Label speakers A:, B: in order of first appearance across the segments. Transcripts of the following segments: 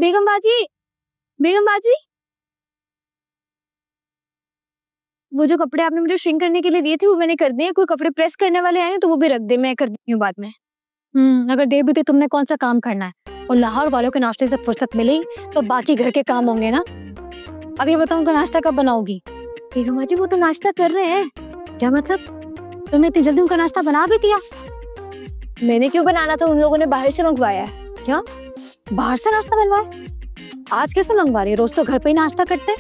A: बेगम बाजी, बेगम बाजी, वो जो कपड़े आपने मुझे श्रिंक करने के लिए दिए थे वो मैंने कर दिए। कोई कपड़े प्रेस करने वाले आए हैं तो वो भी रख दे, मैं कर दी हूँ बाद में।
B: अगर दे भी दे तुमने कौन सा काम करना है, और लाहौर वालों के नाश्ते से फुर्सत मिली तो बाकी घर के काम होंगे ना। अब ये बताऊँ नाश्ता कब बनाओगी?
A: बेगम बाजी वो तो नाश्ता कर रहे हैं।
B: क्या मतलब? तुमने इतनी जल्दी उनका नाश्ता बना भी दिया?
A: मैंने क्यों बनाना था, उन लोगों ने बाहर से मंगवाया है।
B: क्या बाहर से नाश्ता बनवाया? आज कैसे मंगवा रही है? रोज तो घर पे ही नाश्ता करते।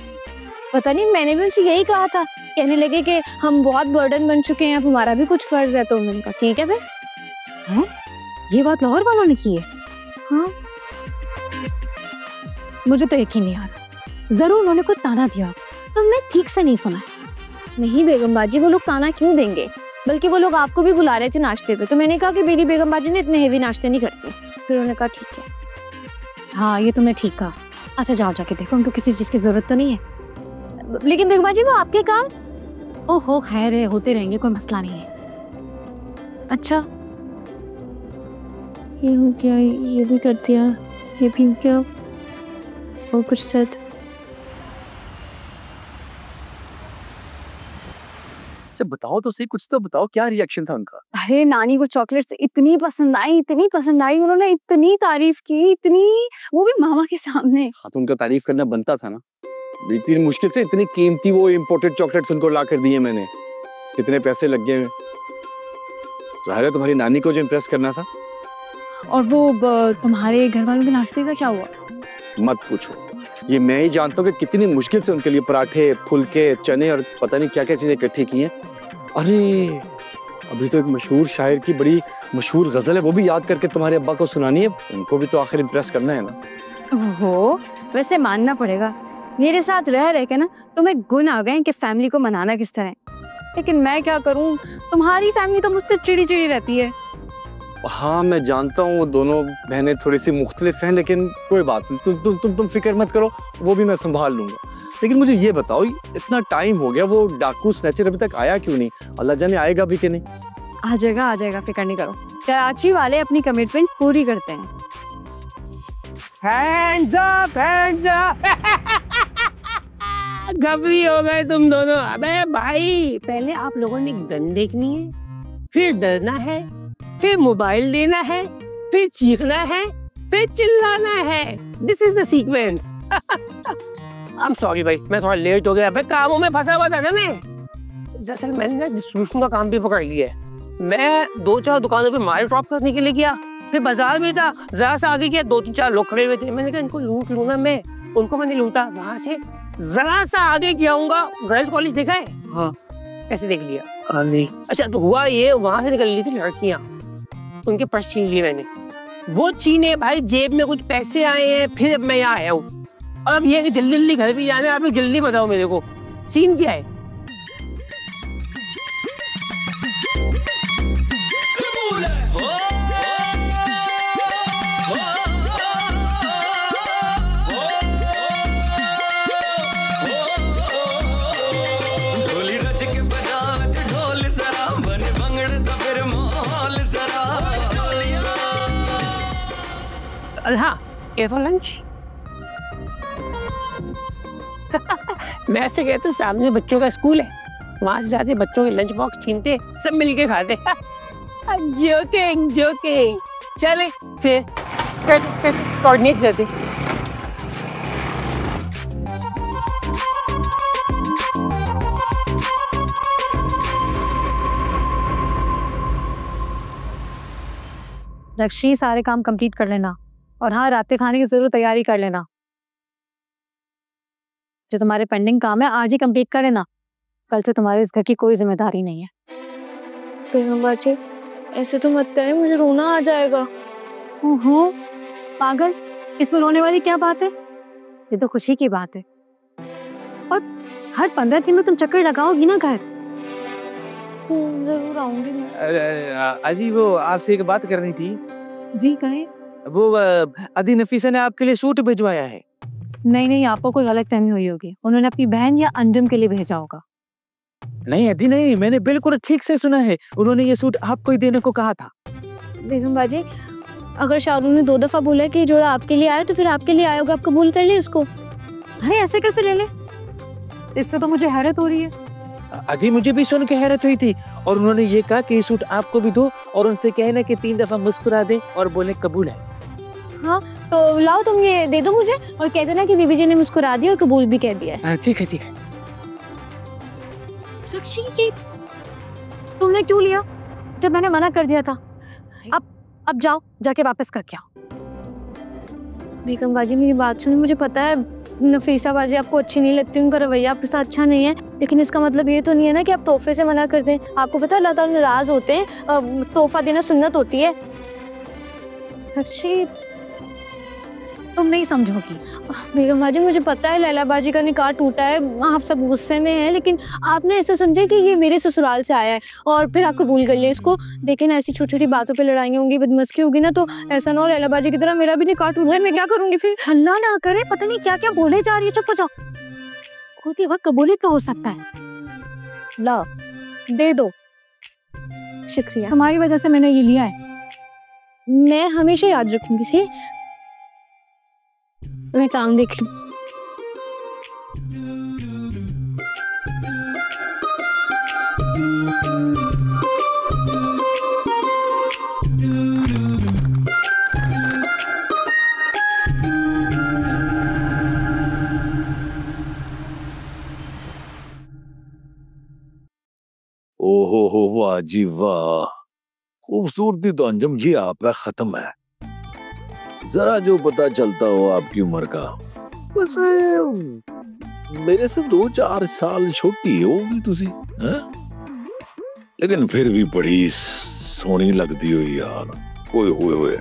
A: पता नहीं, मैंने भी उनसे यही कहा था। कहने लगे कि हम बहुत बर्डन बन चुके हैं, अब हमारा भी कुछ फर्ज है। तो मैंने कहा ठीक है फिर।
B: हाँ? ये बात लाहौर वालों ने की है? हाँ, मुझे तो यकीन नहीं आ रहा। जरूर उन्होंने कोई ताना दिया, तुमने ठीक से नहीं सुना।
A: नहीं बेगम बाजी, वो लोग ताना क्यों देंगे, बल्कि वो लोग आपको भी बुला रहे थे नाश्ते पे। तो मैंने कहा कि मेरी बेगम बाजी ने इतने हेवी नाश्ते नहीं करती। फिर उन्होंने कहा ठीक है।
B: हाँ ये तुमने ठीक कहा। अच्छा जाओ जाके देखो, उनको किसी चीज की जरूरत तो नहीं है।
A: लेकिन बेगम बाजी वो आपके काम।
B: ओहो खैर है, होते रहेंगे, कोई मसला नहीं है। अच्छा
A: ये हो गया, ये भी कर दिया, ये भी हो गया, और कुछ सेट।
C: अच्छा बताओ तो सही, कुछ तो बताओ, क्या रिएक्शन था उनका?
A: अरे नानी को चॉकलेट्स इतनी पसंद आई, इतनी पसंद आई, उन्होंने इतनी तारीफ की, इतनी, वो भी मामा के सामने।
C: हाँ तो उनका तारीफ करना बनता था ना। इतनी मुश्किल से इतनी कीमती वो इम्पोर्टेड चॉकलेट्स उनको ला कर दिए मैंने, कितने पैसे लग गए। जाहिर है तुम्हारी नानी को जो इम्प्रेस करना था।
A: और वो तुम्हारे घर वालों के नाश्ते का क्या हुआ?
C: मत पूछो, ये मैं ही जानता हूँ कि कितनी मुश्किल से उनके लिए पराठे, फुलके, चने और पता नहीं क्या क्या चीजें इकट्ठी की हैं। अरे अभी तो एक मशहूर शायर की बड़ी मशहूर गजल है, वो भी याद करके तुम्हारे अब्बा को सुनानी है। उनको भी तो आखिर इम्प्रेस करना है ना।
A: ओहो, वैसे मानना पड़ेगा, मेरे साथ रह रह के ना तुम्हें गुण आ गए कि फैमिली को मनाना किस तरह है। लेकिन मैं क्या करूं, तुम्हारी फैमिली तो मुझसे चिड़ी चिड़ी रहती है।
C: हाँ मैं जानता हूँ, वो दोनों बहनें थोड़ी सी मुख्तलिफ हैं, लेकिन कोई बात नहीं, तुम फिक्र मत करो, वो भी मैं संभाल लूंगा। लेकिन मुझे ये बताओ, इतना टाइम हो गया, वो डाकू स्नैचर अभी तक आया क्यों नहीं? अल्लाह जाने आएगा भी कि नहीं।
A: आ जाएगा, फिक्र नहीं करो। कराची वाले अपनी कमिटमेंट पूरी करते हैं।
D: Hands up, hands up. घबरी हो गए तुम दोनों। अबे भाई, पहले आप लोगों ने गन देखनी है, फिर डरना है, फिर मोबाइल देना है, फिर चीखना है, फिर चिल्लाना है। This is the sequence. I am sorry भाई, मैं थोड़ा लेट हो गया। भाई कामों में फंसा हुआ था ना मैं। दरअसल मैंने ना डिस्ट्रीब्यूशन का काम भी पकड़ लिया है। मैं 2-4 दुकानों पे माल ड्रॉप करने के लिए गया, फिर बाजार में था, जरा सा आगे गया, 2-4 लोग खड़े हुए थे। मैंने कहा इनको लूट लूं ना मैं, उनको मैंने लूटा। वहां से जरा सा आगे जाऊंगा, गर्ल्स कॉलेज देखा है? हाँ, ऐसे देख लिया। नहीं। अच्छा तो हुआ ये, वहां से निकल ली थी लड़कियां, उनके पर्स छीन लिए मैंने। वो छीने भाई, जेब में कुछ पैसे आए हैं, फिर अब मैं यहाँ आया हूँ। और अब ये कि जल्दी जल्दी घर भी जाना है। आप लोग जल्दी बताओ मेरे को, सीन क्या है? हाँ, ये फॉर लंच। मैं ऐसे कहते सामने बच्चों का स्कूल है, वहां से जाते बच्चों के लंच बॉक्स छीनते, सब मिलके खाते। Joking joking. चले फिर कोऑर्डिनेट करते।
B: रक्षी सारे काम कंप्लीट कर लेना, और हाँ रात के खाने की जरूर तैयारी कर लेना। जो तुम्हारे पेंडिंग काम है आज ही कंप्लीट कर लेना, कल से तुम्हारे इस घर की कोई जिम्मेदारी नहीं है।
A: बेगम बाजी ऐसे तो मत कहें, मुझे रोना आ जाएगा।
B: ओहो पागल, इसमें रोने वाली क्या बात है? ये तो खुशी की बात है। और हर 15 दिन में तुम चक्कर लगाओगी ना घर?
A: जरूर आऊंगी मैं।
E: अजी वो आपसे एक बात करनी थी।
B: जी कहें।
E: वो अदी नफीसा ने आपके लिए सूट भिजवाया है।
B: नहीं, आपको कोई गलतफहमी हुई होगी, उन्होंने अपनी बहन या अंजुम के लिए भेजा होगा।
E: नहीं अदी नहीं, मैंने बिल्कुल ठीक से सुना है, उन्होंने ये सूट आपको ही देने को कहा था।
A: बेगम बाजी
B: अगर शाहरुख ने 2 दफा बोला कि ये जोड़ा आपके लिए आया तो फिर आपके लिए आया होगा, आप कबूल कर ले इसको।
A: अरे ऐसे कैसे ले ले? इससे तो मुझे हैरत हो रही है।
E: अभी मुझे भी सुन के हैरत हुई थी, और उन्होंने ये कहा कि ये सूट आपको भी दो और उनसे कहना कि 3 दफा मुस्कुरा दे और बोले कबूल है।
B: हाँ तो लाओ तुम ये दे दो मुझे और कह देना कि बीबी जी ने मुस्कुरा दिया और कबूल भी कह दिया है।
E: ठीक है ठीक है।
B: साक्षी ये तुमने क्यों लिया जब मैंने मना कर दिया था? अब जाओ जाके वापस करके आओ। बेगम बाजी मेरी बात सुनो, मुझे पता है नफीसा बाजी आपको अच्छी नहीं लगती, उनका रवैया आपके साथ अच्छा नहीं है, लेकिन इसका मतलब ये तो नहीं है ना कि आप तोहफे से मना कर दें। आपको पता है अल्लाह ताला नाराज होते हैं, तोहफा देना सुन्नत होती है।
A: अच्छी तुम नहीं समझोगी।
B: बेगम बाजी मुझे पता है लैला बाजी का निकाह टूटा है, आप सब गुस्से में हैं, लेकिन आपने ऐसा समझे कि ये मेरे ससुराल से आया है और फिर आप कबूल कर ले इसको। लेकिन ऐसी छोटी छोटी बातों पे लड़ाइयाँ होंगी, बदमस्की होगी ना, तो ऐसा ना हो लैला बाजी की तरह मेरा भी निकाह टूट जाए, मैं क्या करूँगी फिर?
A: अल्लाह ना करे, पता नहीं क्या क्या बोले जा रही है। चुप हो जाओ। खुद ही वक्त कबूली तो हो सकता है। ला दे दो।
B: शुक्रिया,
A: तुम्हारी वजह से मैंने ये लिया है।
B: मैं हमेशा याद रखूंगी से। मैं काम देख लूं।
F: ओहो हो वाह जी वाह, खूबसूरती तो अंजुम जी आप पे खत्म है। जरा जो पता चलता हो आपकी उम्र का, बस मेरे से 2-4 साल छोटी होगी तुसी, हैं? लेकिन फिर भी बड़ी सोहनी लगती हो यार। ओए होए होए,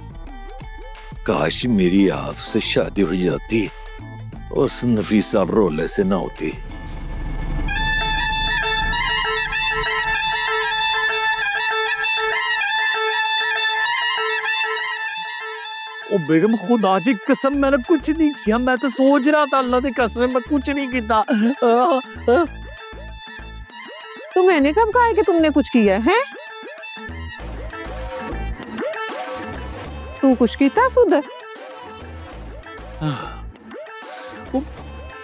F: काश मेरी आपसे शादी हो जाती, उस नफीसा रोले से ना होती।
E: ओ बेगम खुदा की कसम मैंने कुछ नहीं किया, मैं तो सोच रहा था अल्लाह की कसम मैं कुछ नहीं किया।
A: तो मैंने कब कहा है कि तुमने कुछ किया है? तू कुछ किया सुध?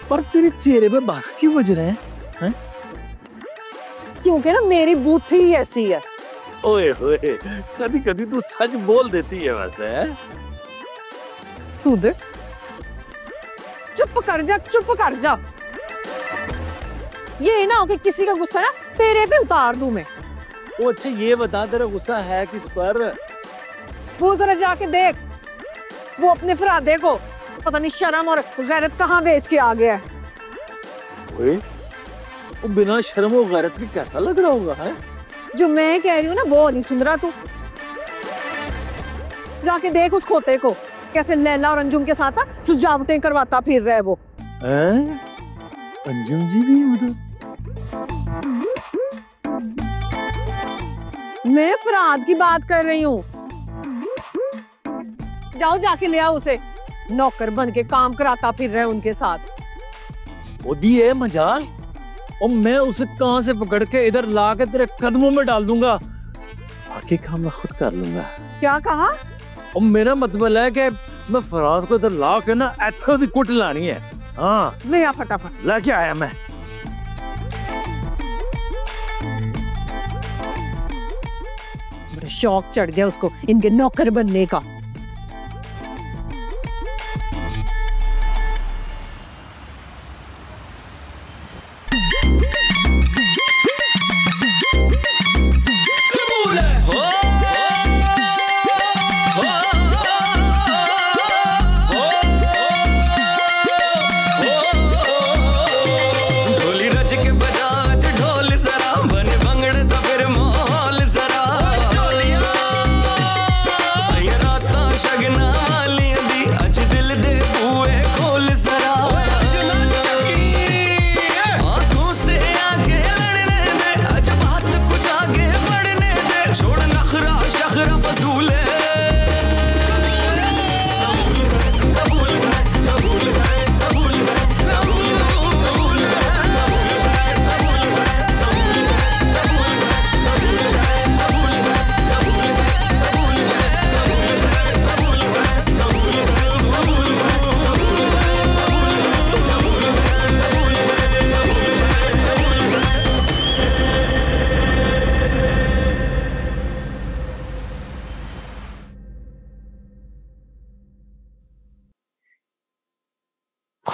E: पर तेरे चेहरे पे बात क्यों बज रहे हैं?
A: क्योंकि ना मेरी बूथी ही ऐसी है।
F: ओए होए, कभी कभी तू सच बोल देती है वैसे।
A: सुध चुप कर जा, चुप कर जा। ये ना हो कि किसी का गुस्सा ना तेरे पे उतार दूं मैं।
E: ओ अच्छा ये बता तेरा गुस्सा है किस पर?
A: वो जरा जाके देख, वो अपने फरादे को पता नहीं शर्म और गैरत कहाँ बेच के आ गया है।
E: ओए, वो बिना शर्म और गैरत के कैसा लग रहा होगा है?
A: जो मैं कह रही हूँ ना वो नहीं सुन रहा तू। जाके देख उस खोते को, कैसे लैला और अंजुम के साथ सुजावटें करवाता फिर रहा है वो।
C: अंजुम जी भी उधर?
A: मैं फराद की बात कर रही हूँ। जाओ जाके ले आओ उसे, नौकर बन के काम कराता फिर रहे उनके साथ।
E: ओदी है मजाल, और मैं उसे कहां से पकड़ के इधर ला के तेरे कदमों में डाल दूंगा। बाकी काम मैं खुद कर लूंगा।
A: क्या कहा?
E: और मेरा मतलब है कि मैं फराज को इधर ला के ना ऐथो दी कुट लानी है। हाँ
A: ले आ फटाफट।
E: लेके आया मैं।
A: बड़ा शौक चढ़ गया उसको इनके नौकर बनने का।
G: रात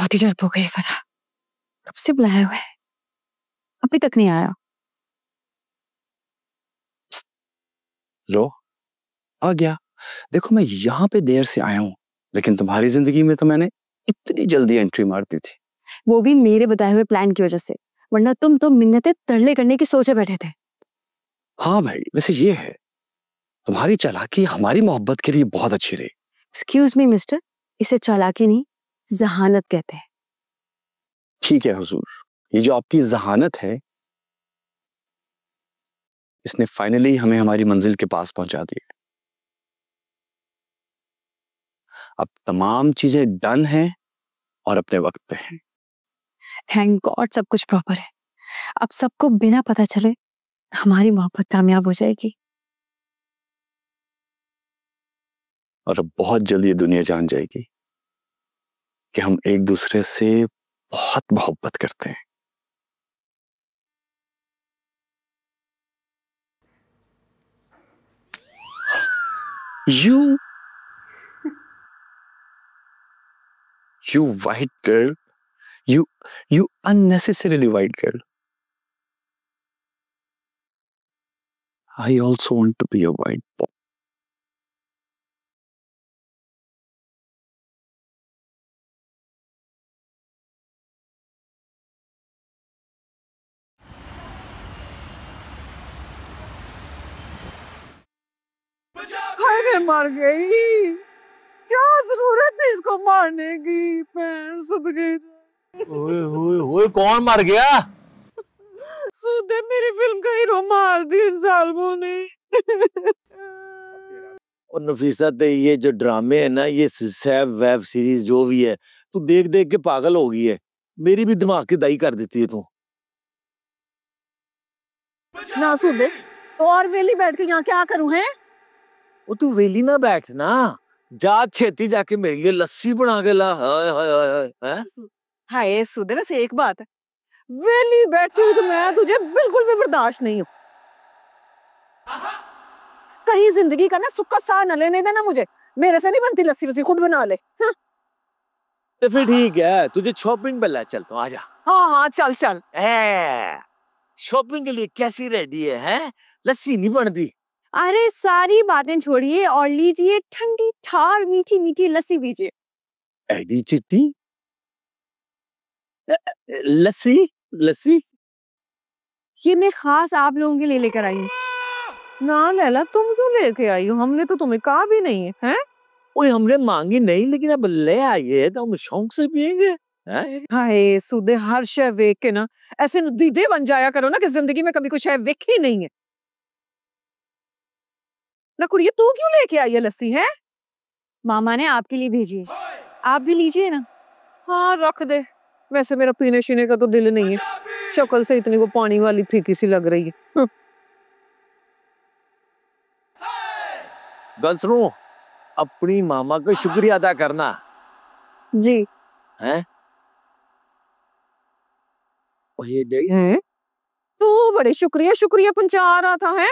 A: बहुत ही डरपोक है फरहा, कब से बुलाया हुआ है, अभी तक नहीं आया।
C: लो आ गया। देखो मैं यहाँ पे देर से आया हूँ, लेकिन तुम्हारी जिंदगी में तो मैंने इतनी जल्दी एंट्री मार दी थी।
A: वो भी मेरे बताए हुए प्लान की वजह से, वरना तुम तो मिन्नतें तरले करने की सोचे बैठे थे।
C: हाँ भाई, वैसे ये है, तुम्हारी चालाकी हमारी मोहब्बत के लिए बहुत अच्छी रही।
A: एक्सक्यूज मी मिस्टर, इसे चालाकी नहीं जहानत कहते हैं।
C: ठीक है हुजूर, ये जो आपकी जहानत है, इसने फाइनली हमें हमारी मंजिल के पास पहुंचा दिया। अब तमाम चीजें डन हैं और अपने वक्त पे हैं।
A: थैंक गॉड सब कुछ प्रॉपर है। अब सबको बिना पता चले हमारी मोहब्बत कामयाब हो जाएगी।
C: और अब बहुत जल्द ये दुनिया जान जाएगी कि हम एक दूसरे से बहुत मोहब्बत करते हैं। You white girl, you unnecessarily white girl. I also want to be a white boy.
E: हाय मैं मर गई, क्या जरूरत थी इसको मारने की, पैर सुध गई।
F: ओए ओए ओए, कौन मर गया?
E: सूदे मेरी फिल्म का हीरो मार दिया जालिमों ने।
F: और नफीसा, ते ये जो ड्रामे है ना, ये सैब वेब सीरीज जो भी है, तू देख देख के पागल हो गई है। मेरी भी दिमाग की दाई कर देती है तू।
E: ना सूदे, तो और वेली बैठ के यहाँ क्या करूं है?
F: वो तू वेली ना बैठ ना, जा छेती जाके मेरे लिए लस्सी बना के ला। हाय हाय हाय हाय।
E: हाय सूदे, वैसे एक बात है, वेली बैठी हुई तो मैं तुझे बिल्कुल भी बर्दाश्त नहीं हूँ। कहीं जिंदगी का ना सुक्का सा न लेने देना मुझे। मेरे से नहीं बनती लस्सी, वस्सी खुद बना ले। हाँ?
F: तो फिर ठीक है, तुझे शॉपिंग पे ले चलता हूँ, आजा।
E: हाँ हाँ चल चल।
F: शॉपिंग के लिए कैसी रेडी है, हैं? लस्सी नहीं बनती।
A: अरे सारी बातें छोड़िए और लीजिए ठंडी ठार मीठी मीठी लस्सी पीजिए।
F: एडी चिट्टी लस्सी लस्सी,
A: ये मैं खास आप लोगों के लिए लेकर आई हूँ।
E: ना लैला, तुम क्यों लेके आई हो? हमने तो तुम्हें कहा भी नहीं है, हैं?
F: ओए हमने मांगी नहीं, लेकिन अब ले आइए तो हम शौक से पियेंगे।
E: हाय सूदे, हर शय वेख के ना ऐसे नदीदे बन जाया करो ना कि जिंदगी में कभी कुछ शय वेखी नहीं है। ना कुड़िए, तू क्यों लेके आई है लस्सी, है?
A: मामा ने आपके लिए भेजी है, आप भी लीजिए ना।
E: हाँ रख दे, वैसे मेरा पीने शीने का तो दिल नहीं है, शक्ल से इतनी को पानी वाली फीकी सी लग रही है।
F: गल सुनो, अपनी मामा का शुक्रिया अदा करना।
E: जी
F: हैं? और ये देख,
E: हैं? तू बड़े शुक्रिया शुक्रिया पंचा रहा था, है?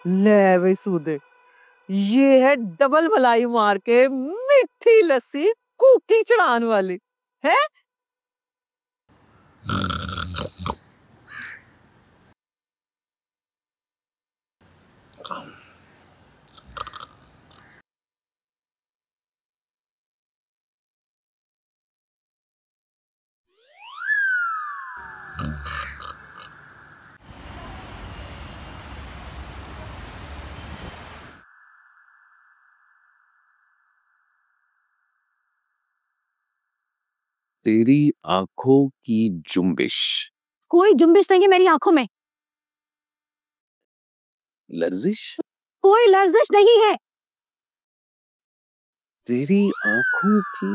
E: ले भाई सूदे, ये है डबल मलाई मार के मीठी लस्सी कुकी चढ़ान वाली, है?
G: तेरी आंखों की जुम्बिश।
B: कोई जुम्बिश नहीं है मेरी आंखों में,
G: लर्जिश?
B: कोई लर्जिश नहीं है।
G: तेरी आंखों की।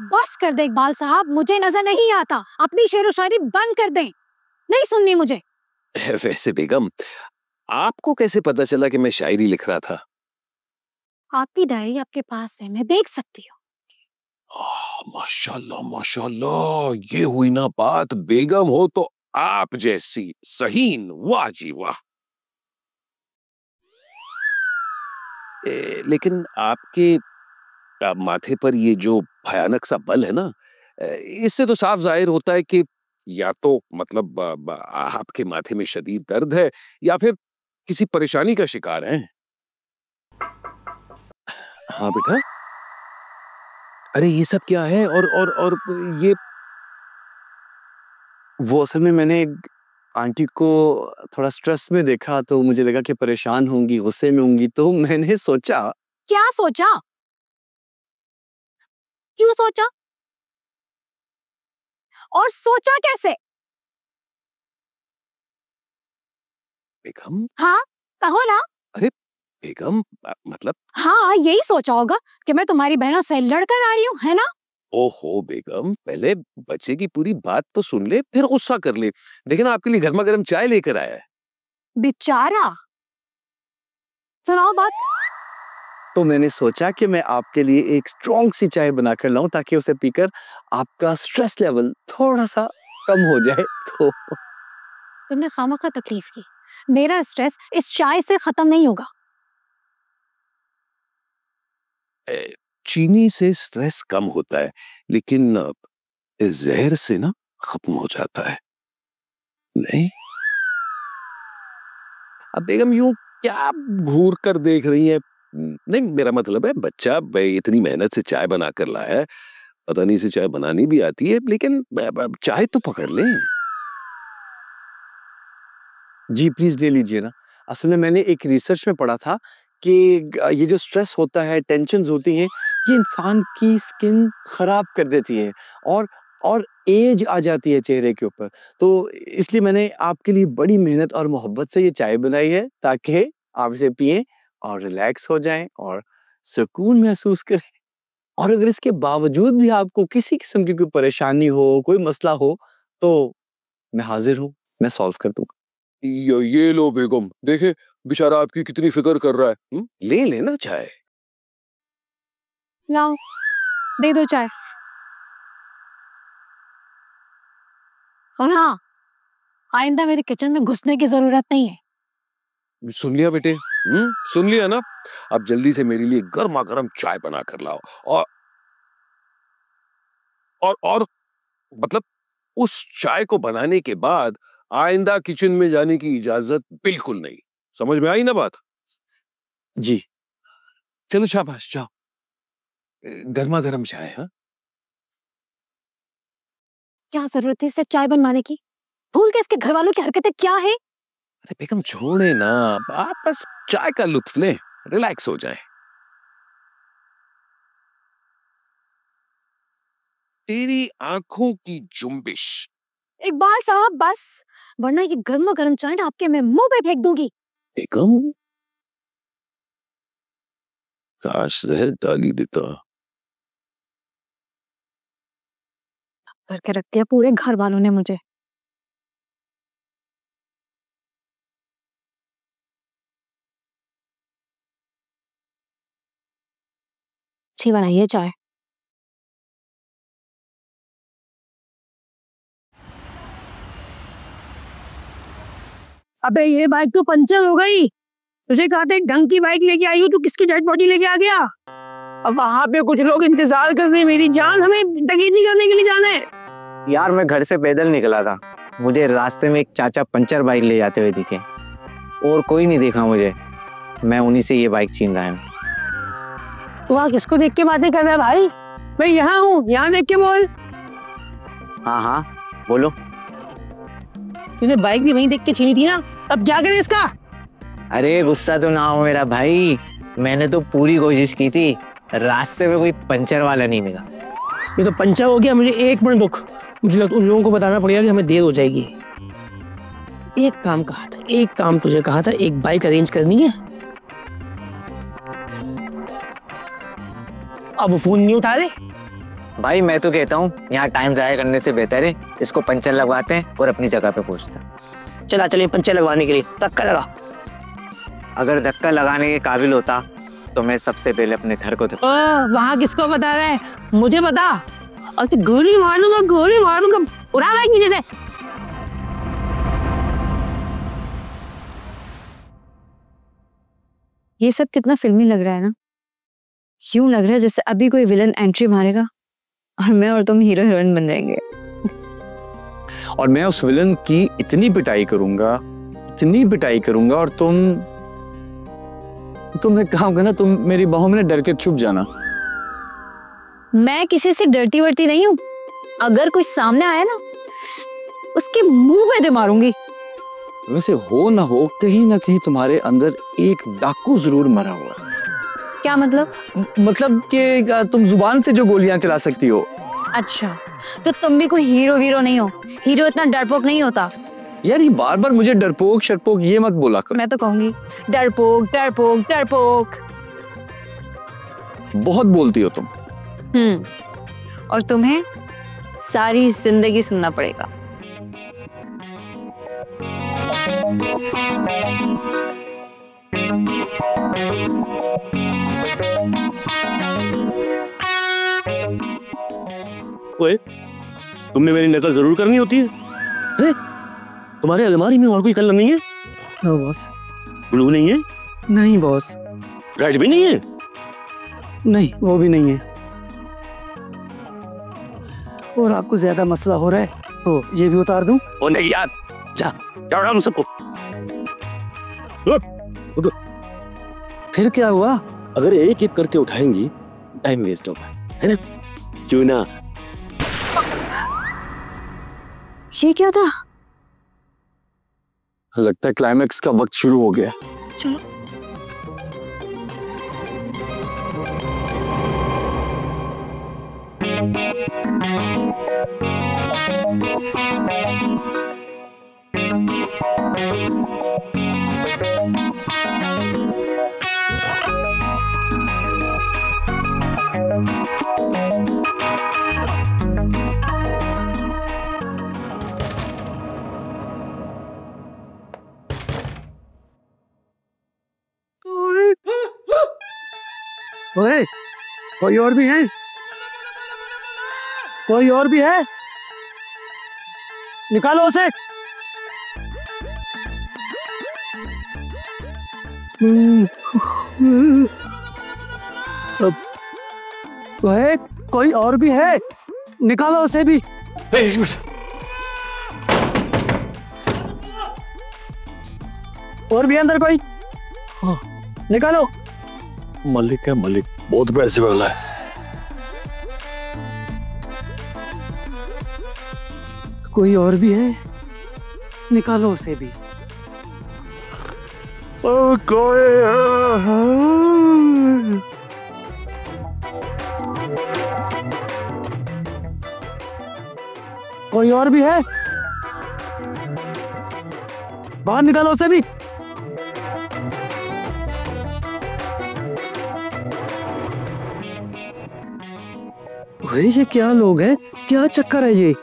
B: बस कर दे इकबाल साहब, मुझे नजर नहीं आता। अपनी शेरो शायरी बंद कर दें, नहीं सुननी मुझे।
G: वैसे बेगम, आपको कैसे पता चला कि मैं शायरी लिख रहा था?
B: आपकी डायरी आपके पास है, मैं देख सकती हूँ।
G: माशाल्लाह माशाल्लाह, ये हुई ना बात। बेगम हो तो आप जैसी सहीन, वाह जी वाह। लेकिन आपके माथे पर ये जो भयानक सा बल है ना, इससे तो साफ जाहिर होता है कि या तो मतलब आपके माथे में शदीद दर्द है या फिर किसी परेशानी का शिकार हैं। हाँ बेटा, अरे ये सब क्या है? और ये
C: वो असल में मैंने आंटी को थोड़ा स्ट्रेस में देखा तो मुझे लगा कि परेशान होंगी, गुस्से में होंगी, तो मैंने सोचा।
B: क्या सोचा? क्यों सोचा? और सोचा कैसे?
G: बेगम।
B: हाँ, कहो ना।
G: अरे बेगम, मतलब।
B: हाँ, यही सोचा होगा कि मैं तुम्हारी बहनों से लड़कर आ रही हूँ, है ना?
G: ओहो बेगम, पहले बच्चे की पूरी बात तो सुन ले, फिर गुस्सा कर ले। देखना आपके लिए गर्मा गर्म चाय लेकर आया है।
B: बेचारा। सुनाओ बात।
C: तो मैंने सोचा कि मैं आपके लिए एक स्ट्रॉन्ग सी चाय बनाकर लाऊं ताकि उसे पीकर आपका स्ट्रेस लेवल थोड़ा सा कम हो जाए। तो
B: तुमने खामखा तकलीफ की। मेरा स्ट्रेस इस चाय से खत्म नहीं होगा।
G: चीनी से स्ट्रेस कम होता है, लेकिन इस जहर से ना खत्म हो जाता है। नहीं? अब बेगम यूं क्या घूर कर देख रही है? नहीं, मेरा मतलब है बच्चा इतनी मेहनत से चाय बनाकर लाया है, पता नहीं इसे चाय बनानी भी आती है, लेकिन चाय तो पकड़ ले।
C: जी प्लीज ले लीजिए ना। असल में मैंने एक रिसर्च में पढ़ा था कि ये जो स्ट्रेस होता है, टेंशन्स होती हैं, ये इंसान की स्किन खराब कर देती है और एज आ जाती है चेहरे के ऊपर। तो इसलिए मैंने आपके लिए बड़ी मेहनत और मोहब्बत से ये चाय बनाई है ताकि आप इसे पिएं और रिलैक्स हो जाएं और सुकून महसूस करें। और अगर इसके बावजूद भी आपको किसी किस्म की कोई परेशानी हो, कोई मसला हो, तो मैं हाजिर हूँ, मैं सॉल्व कर दूंगा।
G: ये लो बेगम, देखे बेचारा आपकी कितनी फिक्र कर रहा है। ले लेना चाय।
B: लाओ, दे दो चाय। और हाँ, आइंदा मेरे किचन में घुसने की जरूरत नहीं है।
G: सुन लिया बेटे? सुन लिया ना? अब जल्दी से मेरे लिए गर्मा गर्म चाय बना कर लाओ। और मतलब उस चाय को बनाने के बाद आइंदा किचन में जाने की इजाजत बिल्कुल नहीं। समझ में आई ना बात?
C: जी
G: चलो शाबाश, जाओ, गर्मा गर्म चाय। हाँ,
B: क्या जरूरत है इसे चाय बनवाने की? भूल के इसके घर वालों की हरकतें क्या है?
G: अरे बेगम छोड़े ना, आप बस चाय का लुत्फ लें, रिलैक्स हो जाएं। तेरी आंखों की जुम्बिश।
B: इकबाल साहब बस, वरना ये गर्मा गर्म चाय ना आपके मैं मुंह पे फेंक दूंगी।
G: बेगम, काश जहर डाली देता।
B: करके रख दिया पूरे घर वालों ने मुझे। अच्छी बनाइए चाय।
D: अबे ये बाइक तो पंचर हो गई। तुझे कहा था एक ढंग की बाइक लेके आई हो, तू किसकी डेड बॉडी लेके आ गया? अब वहां पे कुछ लोग इंतजार कर रहे हैं मेरी जान, हमें डकैती करने के लिए जाना है।
H: यार मैं घर से पैदल निकला था, मुझे रास्ते में एक चाचा पंचर बाइक ले जाते हुए दिखे और कोई नहीं देखा मुझे, मैं उन्हीं से ये बाइक छीन रहा हूँ।
D: वहाँ किसको देख के बातें कर रहा है भाई? मैं यहाँ हूँ, यहाँ देख के बोल।
H: हाँ हाँ बोलो।
D: तूने बाइक भी वहीं देख के छीनी थी ना, अब क्या करें इसका?
H: अरे गुस्सा तो ना हो मेरा भाई, मैंने तो पूरी कोशिश की थी, रास्ते में कोई पंचर वाला नहीं मिला।
D: ये तो पंचर हो गया, मुझे एक मिनट रुक, मुझे लगता उन लोगों को बताना पड़ेगा कि हमें देर हो जाएगी। एक काम कहा था, एक काम तुझे कहा था, एक बाइक अरेंज करनी है। अब वो फोन नहीं उठा रहे।
H: भाई मैं तो कहता हूँ यहाँ टाइम जाया करने से बेहतर है इसको पंचर लगवाते हैं और अपनी जगह पे पहुँचते हैं।
D: चला चलिए पंचर लगवाने के लिए, धक्का लगा।
H: अगर धक्का लगाने के काबिल होता तो मैं सबसे पहले अपने घर को
D: वहाँ किसको बता रहा है? मुझे बता, और गोली मार दूंगा, गोली मार दूंगा। उड़ा बाइक नीचे से।
A: ये सब कितना फिल्मी लग रहा है ना। यूं लग रहा है जैसे अभी कोई विलन एंट्री मारेगा और मैं और तुम हीरो हीरोइन बन जाएंगे।
C: और मैं उस विलन की इतनी पिटाई करूंगा और तुम एक काम करना, तुम मेरी बाहों में डर के छुप जाना।
A: मैं किसी से डरती वरती नहीं हूँ। अगर कोई सामने आया ना उसके मुंह पे दे मारूंगी।
C: वैसे हो ना हो कहीं ना कहीं तुम्हारे अंदर एक डाकू जरूर मरा हुआ है।
A: क्या मतलब?
C: मतलब कि तुम जुबान से जो गोलियां चला सकती हो।
A: अच्छा, तो तुम भी कोई हीरो नहीं हो। हीरो इतना डरपोक नहीं होता।
C: यार ये बार बार मुझे डरपोक शरपोक ये मत बोला कर।
A: मैं तो कहूंगी डरपोक।
C: बहुत बोलती हो तुम।
A: और तुम्हें सारी जिंदगी सुनना पड़ेगा।
I: ओए, तुमने मेरी नकल जरूर करनी होती है? तुम्हारे अलमारी में और कोई कलर नहीं है?
E: No boss.
I: ब्लू नहीं है?
E: नहीं बॉस।
I: रेड भी नहीं है?
E: नहीं, वो भी नहीं है। और आपको ज्यादा मसला हो रहा है तो ये भी उतार दूं?
I: ओ नहीं यार, जा उठा उन सबको।
E: फिर क्या हुआ?
I: अगर एक एक करके उठाएंगी टाइम वेस्ट होगा, है ना? क्यों ना?
A: ये क्या था?
C: लगता है क्लाइमैक्स का वक्त शुरू हो गया।
A: चलो।
E: ओए, कोई और भी है? कोई और भी है? निकालो उसे। ओए, कोई और भी है? निकालो उसे भी। और भी अंदर कोई? निकालो।
F: मलिक है, मलिक बहुत पैसे वाला है।
E: कोई और भी है? निकालो उसे भी। कोई और भी है? बाहर निकालो उसे भी। ये क्या लोग हैं? क्या चक्कर है ये?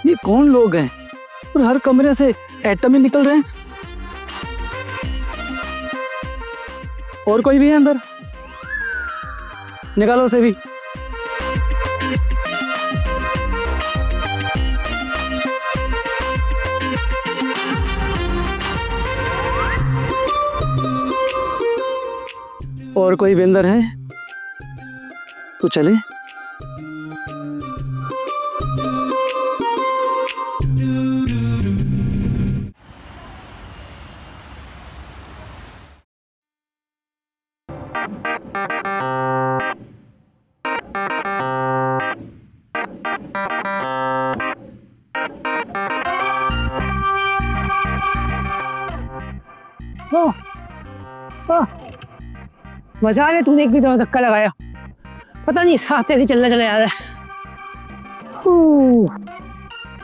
E: ये कौन लोग हैं? और हर कमरे से एटम ही निकल रहे हैं। और कोई भी है अंदर? निकालो उसे भी। और कोई भी अंदर है तो चले।
D: मजा आ गया, तूने एक भी दफा धक्का लगाया। पता नहीं साथ ऐसे चलना चला जा रहा है।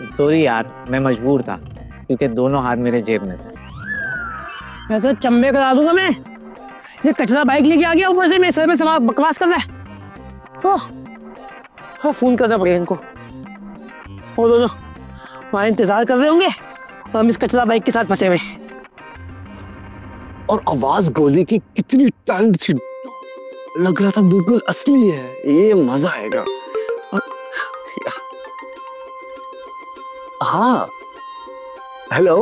H: सॉरी यार, मैं मजबूर था क्योंकि दोनों हाथ मेरे जेब में थे।
D: मैं तो चंबे करा दूंगा मैं। ये कचरा बाइक लेके आ गया, ऊपर से मेरे सर पे सवाल बकवास कर रहा है। हाँ, फोन करना पड़ेगा इनको। और दोनों वहाँ इंतजार कर रहे होंगे, तो हम इस कचरा बाइक के साथ फंसे हुए।
C: और आवाज गोली की कितनी टाइट थी, लग रहा था बिल्कुल असली है, ये मजा आएगा। हाँ, हेलो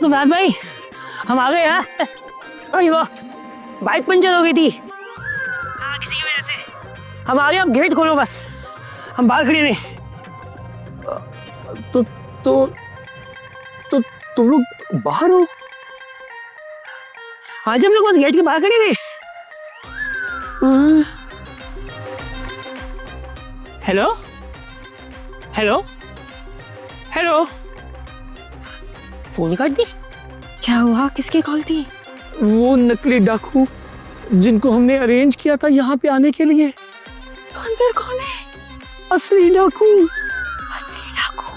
D: तो भाई हम आ गए यार। अरे वाह, बाइक पंचर हो गई थी किसी की वजह से। हम आ गए, अब गेट खोलो बस, हम बाहर खड़े नहीं।
C: तो तुम लोग बाहर हो?
D: आज हम लोग बस गेट के बाहर खड़े थे। हेलो हेलो हेलो, फोन काट दी।
A: क्या हुआ, किसकी कॉल थी?
C: वो नकली डाकू जिनको हमने अरेंज किया था यहाँ पे आने के लिए।
A: तो अंदर कौन है?
C: असली डाकू।
A: असली डाकू?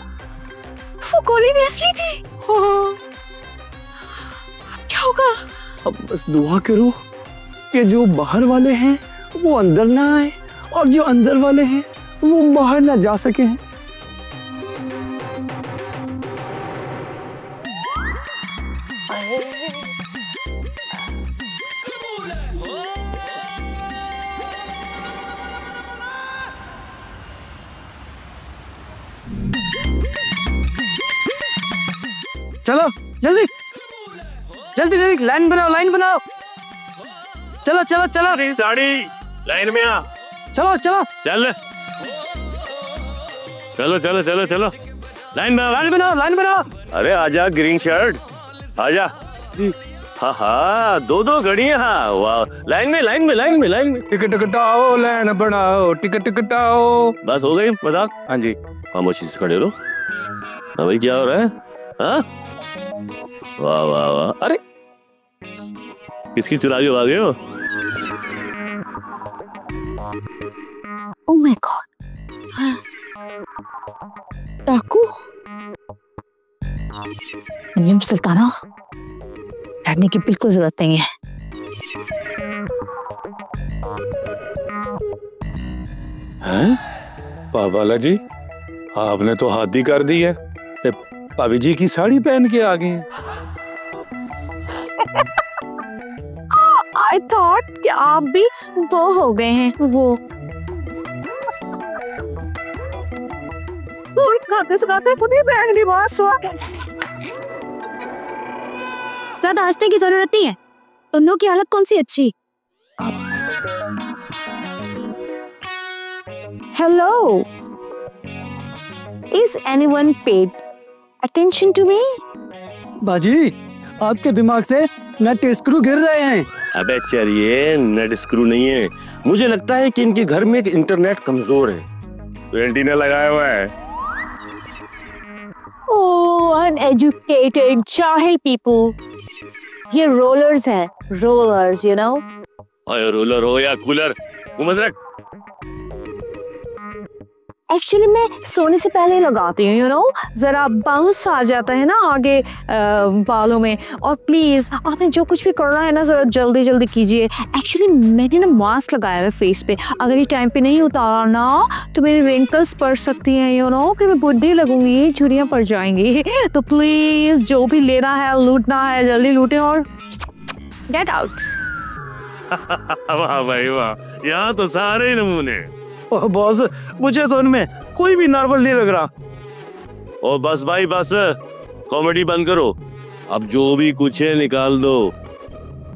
A: वो गोली भी असली थी?
C: हाँ।
A: क्या होगा?
C: अब बस दुआ करो कि जो बाहर वाले हैं वो अंदर ना आए और जो अंदर वाले हैं वो बाहर ना जा सके।
E: चलो जल्दी जल्दी जल्दी, लाइन बनाओ लाइन बनाओ। चलो चलो चलो,
I: साड़ी लाइन में आ।
E: चलो चलो
I: चल चलो चलो चलो चलो, लाइन बनाओ लाइन बनाओ लाइन बनाओ। अरे आजा ग्रीन शर्ट, आजा। हाँ हाँ, दो घड़ी है। हाँ वाह, लाइन में लाइन में लाइन में लाइन में।
F: टिकट कटाओ, लाइन बनाओ, टिकट कटाओ।
I: बस हो गई, बता।
F: हाँ जी।
I: खामोशी से खड़े रहो। हाँ भाई, क्या हो रहा है? हाँ वाह वाह वाह, अरे किसकी चुरा के भागे हो?
A: ओह माय गॉड, डाकू। मरियम सुल्ताना, डरने की बिल्कुल जरूरत नहीं है।
F: हैं? बाबाला जी, आपने तो हाथ ही कर दी है। भाभी जी की साड़ी पहन के आ गए।
B: आई थॉट कि आप भी वो हो गए हैं, वो
E: सिखाते सिखाते खुद ही बैग नहीं बात हुआ।
B: ज्यादा हंसने की जरूरत नहीं है। दोनों की हालत कौन सी अच्छी? Hello, is anyone paid attention to me?
E: बाजी, आपके दिमाग से नट स्क्रू गिर रहे हैं।
I: अबे चलिए, नट स्क्रू नहीं है। मुझे लगता है कि इनके घर में इंटरनेट कमजोर है, तो एंटीना लगाया हुआ है।
B: Oh, uneducated, जाहिल people. ये रोलर्स हैं, रोलर्स, you know?
I: और रोलर हो या कूलर, वो मत रख।
B: एक्चुअली मैं सोने से पहले लगाती हूँ, you know? जरा बाउंस आ जाता है ना आगे बालों में। और प्लीज आपने जो कुछ भी करना है ना, जरा जल्दी जल्दी कीजिए। एक्चुअली मैंने ना मास्क लगाया है फेस पे, अगर ये टाइम पे नहीं उतारा ना तो मेरी रिंकल्स पड़ सकती हैं, you know? फिर मैं बुढ़ी लगूंगी, झुर्रियाँ पड़ जाएंगी। तो प्लीज जो भी लेना है, लूटना है, जल्दी लूटें और गेट आउट।
I: वाह भाई वाह, यहाँ तो सारे नमूने।
F: ओह बॉस, मुझे तो उनमें कोई भी नॉर्मल नहीं लग रहा।
I: ओ बस भाई बस, कॉमेडी बंद करो, अब जो भी कुछ है निकाल दो।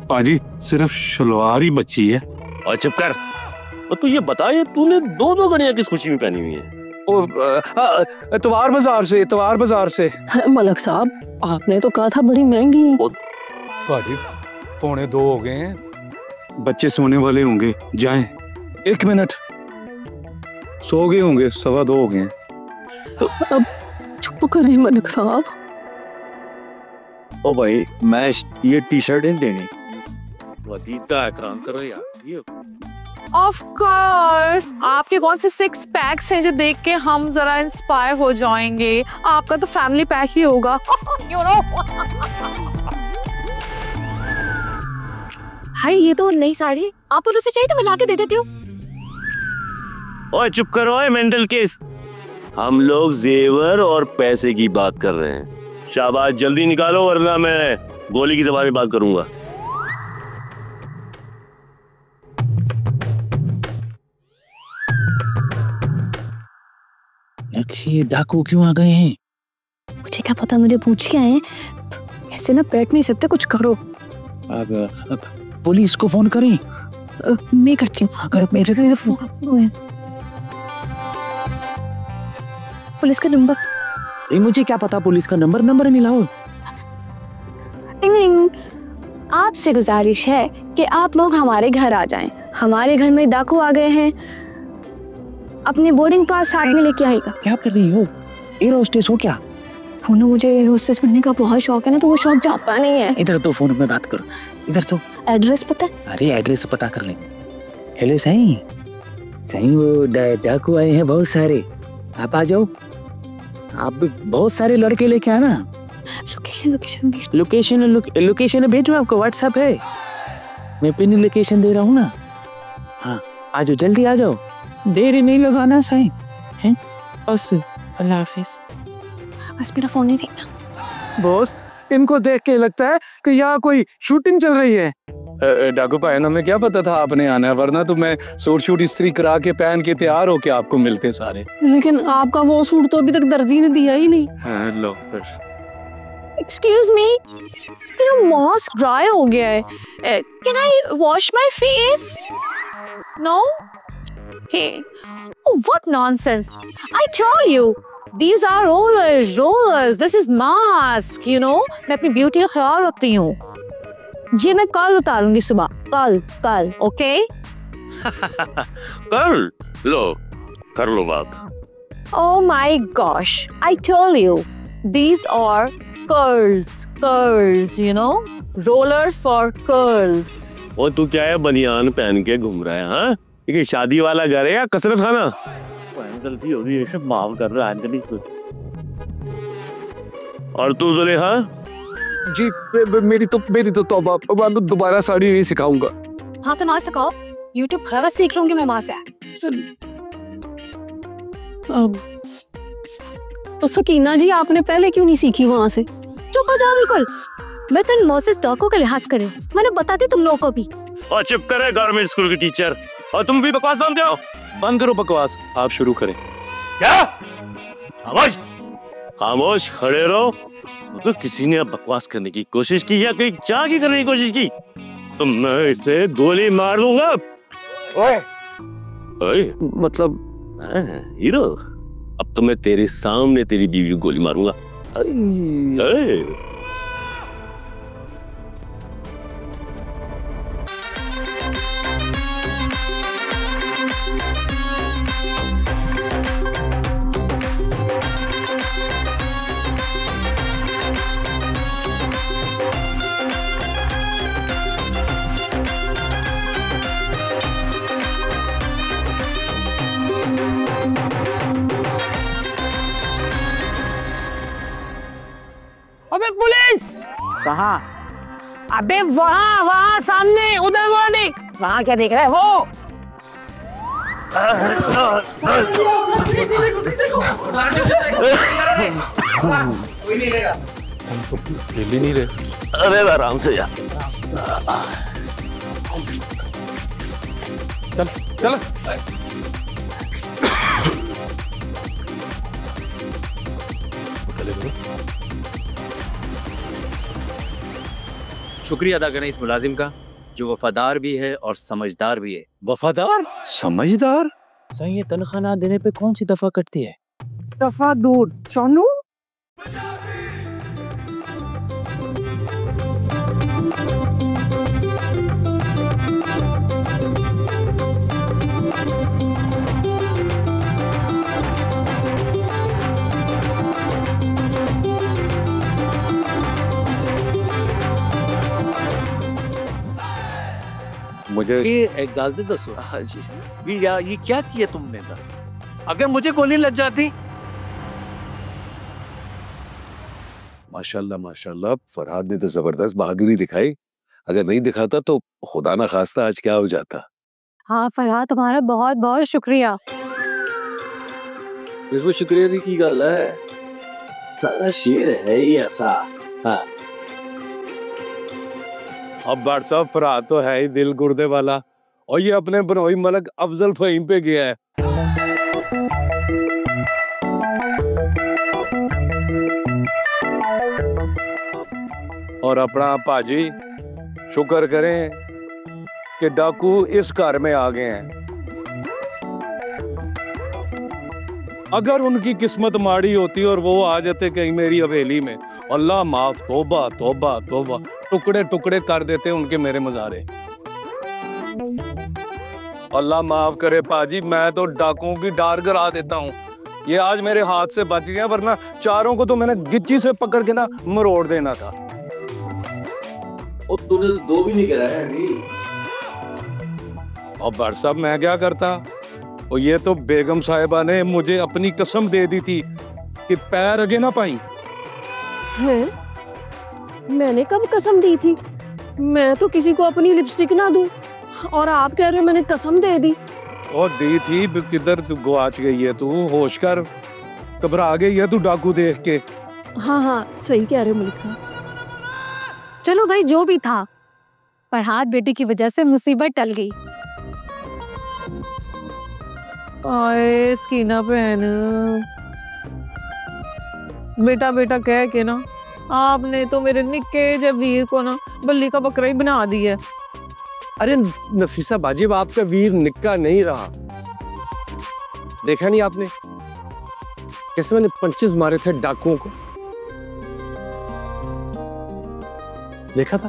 F: पाजी, सिर्फ शलवार ही बची है।
I: और चुप कर। और तू ये बता, ये तूने दो घड़ियां किस खुशी में पहनी हुई है?
F: इतवार बाजार से, इतवार बाजार से।
E: मलक साहब, आपने तो कहा था बड़ी महंगी।
F: पाजी, 1:45 हो गए हैं, बच्चे सोने वाले होंगे, जाएं। 1 मिनट, सो गए होंगे, 2:15 हो गए हैं।
E: अब चुप करें मलक साहब।
F: ओ भाई, मैं ये टी-शर्ट नहीं देनी।
I: वदीता है, काम करो यार। ये
A: ऑफ कोर्स, आपके कौन से 6 पैक्स हैं जो देख के हम जरा इंस्पायर हो जाएंगे? आपका तो फैमिली पैक ही होगा।
B: हाय, ये तो नई साड़ी, आप उसे चाहिए तो मैं ला के दे देती हूँ।
I: ओए चुप करो, ओए मेंटल केस। हम लोग जेवर और पैसे की बात कर रहे हैं। शाबाश, जल्दी निकालो वरना मैं गोली की ज़बान में बात करूंगा।
F: ये डाकू क्यों आ गए हैं?
A: मुझे क्या पता, मुझे पूछ के आए हैं। ऐसे ना बैठ नहीं सकते, कुछ करो।
F: अब पुलिस को फोन करें?
A: मैं करती हूँ।
F: अगर मेरे फोन,
A: पुलिस का नंबर?
F: मुझे क्या पता पुलिस का नंबर मिलाओ।
B: आपसे गुजारिश है कि आप लोग हमारे घर आ जाएं। हमारे घर में डाकू आ गए हैं। अपने बोर्डिंग पास साथ में लेके आएगा।
F: क्या कर रही हो? एयर होस्टेस हो क्या?
B: फोनो मुझे एयर होस्टेस बनने का बहुत शौक है ना, तो वो शौक जाता नहीं है।
F: इधर तो फोन में बात करो, इधर तो।
B: एड्रेस पता है?
F: अरे एड्रेस पता कर ले। हेलो सही सही, वो डाकू आए हैं बहुत सारे, आप आ जाओ। आप भी बहुत सारे लड़के लेके आना। लोकेशन भेजो, आपको व्हाट्सएप है, मैं पिन लोकेशन दे रहा हूँ ना। हाँ आ जाओ, जल्दी आ जाओ, देर नहीं लगाना सही है। बस अल्लाह हाफिज।
B: बस मेरा फोन नहीं देखना।
C: बॉस, इनको देख के लगता है कि यहाँ कोई शूटिंग चल रही है। डाकू भाई, हमें क्या पता था आपने आना है, वरना तो मैं सूट शूट इस्त्री करा के पहन के तैयार होके आपको मिलते सारे।
A: लेकिन आपका वो सूट तो अभी तक दर्जी ने दिया ही नहीं।
C: लो
B: Excuse me, मेरा मास्क ड्राई हो गया है। Can I wash my face? No? Hey, oh, what nonsense! I tell you, these are rollers. This is mask, you know. मैं अपनी ब्यूटी का ख्याल रखती हूँ। ये मैं कल उतारूंगी सुबह, कल, ओके?
I: कर लो, कर लो बात।
B: Oh my gosh! I told you, these are curls, you know, rollers for curls.
I: और तू क्या है बनियान पहन के घूम रहा है? हाँ, ये शादी वाला घर है या कसरत खाना? गलती हो गई, सब माफ कर रहा है। और तू जुलेखा?
C: जी मेरी तो तौबा, अब दोबारा साड़ी नहीं सिखाऊंगा।
B: हाँ तो ना सिखाओ, YouTube खराब सीख लूंगी मैं वहां से।
A: तो सकीना जी, आपने पहले क्यों नहीं सीखी वहाँ से?
B: चुप हो जाओ बिल्कुल। मैं तो मोसेस डाकू का लिहाज करे, मैंने बता दी तुम लोगों को भी।
I: और चुप करे गवर्नमेंट स्कूल के टीचर, और तुम भी बकवास जानते हो।
C: बंद करो बकवास, आप शुरू करें।
I: क्या? खामोश खड़े रहो। तो किसी ने अब बकवास करने की कोशिश की या कोई चाकी करने की कोशिश की तो मैं इसे गोली मार दूंगा। ओए
C: मतलब
I: हीरो, अब तो मैं तेरे सामने तेरी बीवी को गोली मारूंगा।
D: अबे पुलिस!
H: कहाँ?
D: अबे वहाँ सामने, उधर वो देख। वहाँ क्या देख रहा है वो?
C: हम तो खेल ही नहीं रहे।
I: अरे आराम से जा।
C: चल
J: शुक्रिया अदा करें इस मुलाजिम का जो वफादार भी है और समझदार भी है।
F: वफादार समझदार? सही, ये तनख्वाह ना देने पे कौन सी दफा कटती है?
E: दफा दूर सोनू।
G: मुझे
F: एक गाल से दसो। हाँ जी, ये क्या किया तुमने? अगर मुझे गोली लग जाती।
G: माशाल्लाह माशाल्लाह, फरहाद ने तो जबरदस्त बहादुरी दिखाई। अगर नहीं दिखाता तो खुदा ना खास्ता आज क्या हो जाता।
B: हाँ फरहाद, तुम्हारा बहुत बहुत शुक्रिया।
F: इसमें शुक्रिया दी की गल है, सारा शेर है ही ऐसा। हाँ
K: अब भाट साहब फरहाद तो है ही दिल गुर्दे वाला, और ये अपने बनोई मलक अफजल फहीम पे गया है। और अपना पाजी शुक्र करें कि डाकू इस घर में आ गए हैं। अगर उनकी किस्मत माड़ी होती और वो आ जाते कहीं मेरी हवेली में, अल्लाह माफ, तौबा तौबा तौबा, टुकड़े टुकड़े कर देते उनके मेरे मजारे। अल्लाह माफ करे पाजी, मैं तो डाकुओं की डार गिरा देता हूँ। ये आज मेरे हाथ से बच गया, वरना चारों को तो मैंने गिच्ची से पकड़ के ना मरोड़ देना था।
F: और तूने दो भी नहीं गिराया नहीं।
K: अब भाट साहब मैं क्या करता, और ये तो बेगम साहिबा ने मुझे अपनी कसम दे दी थी कि पैर आगे ना पाई।
L: हैं? मैंने कब कसम दी थी? मैं तो किसी को अपनी लिपस्टिक ना दूं, और आप कह रहे हो मैंने कसम दे दी।
K: और दी थी, किधर तू गुआच गई है? तू होश कर, घबरा गई है तू डाकू देख के।
L: हाँ हाँ सही कह रहे हो मलिक साहब।
B: चलो भाई जो भी था, फरहाद बेटे की वजह से मुसीबत टल गई।
E: आए स्कीना बहन, बेटा बेटा कह के ना आपने तो मेरे निक्के जे वीर को ना बल्ली का बकरा ही बना दिया।
C: अरे नफीसा बाजी, अब आपका वीर निक्का नहीं रहा। देखा नहीं आपने कैसे मैंने पंचेस मारे थे डाकुओं को? देखा था?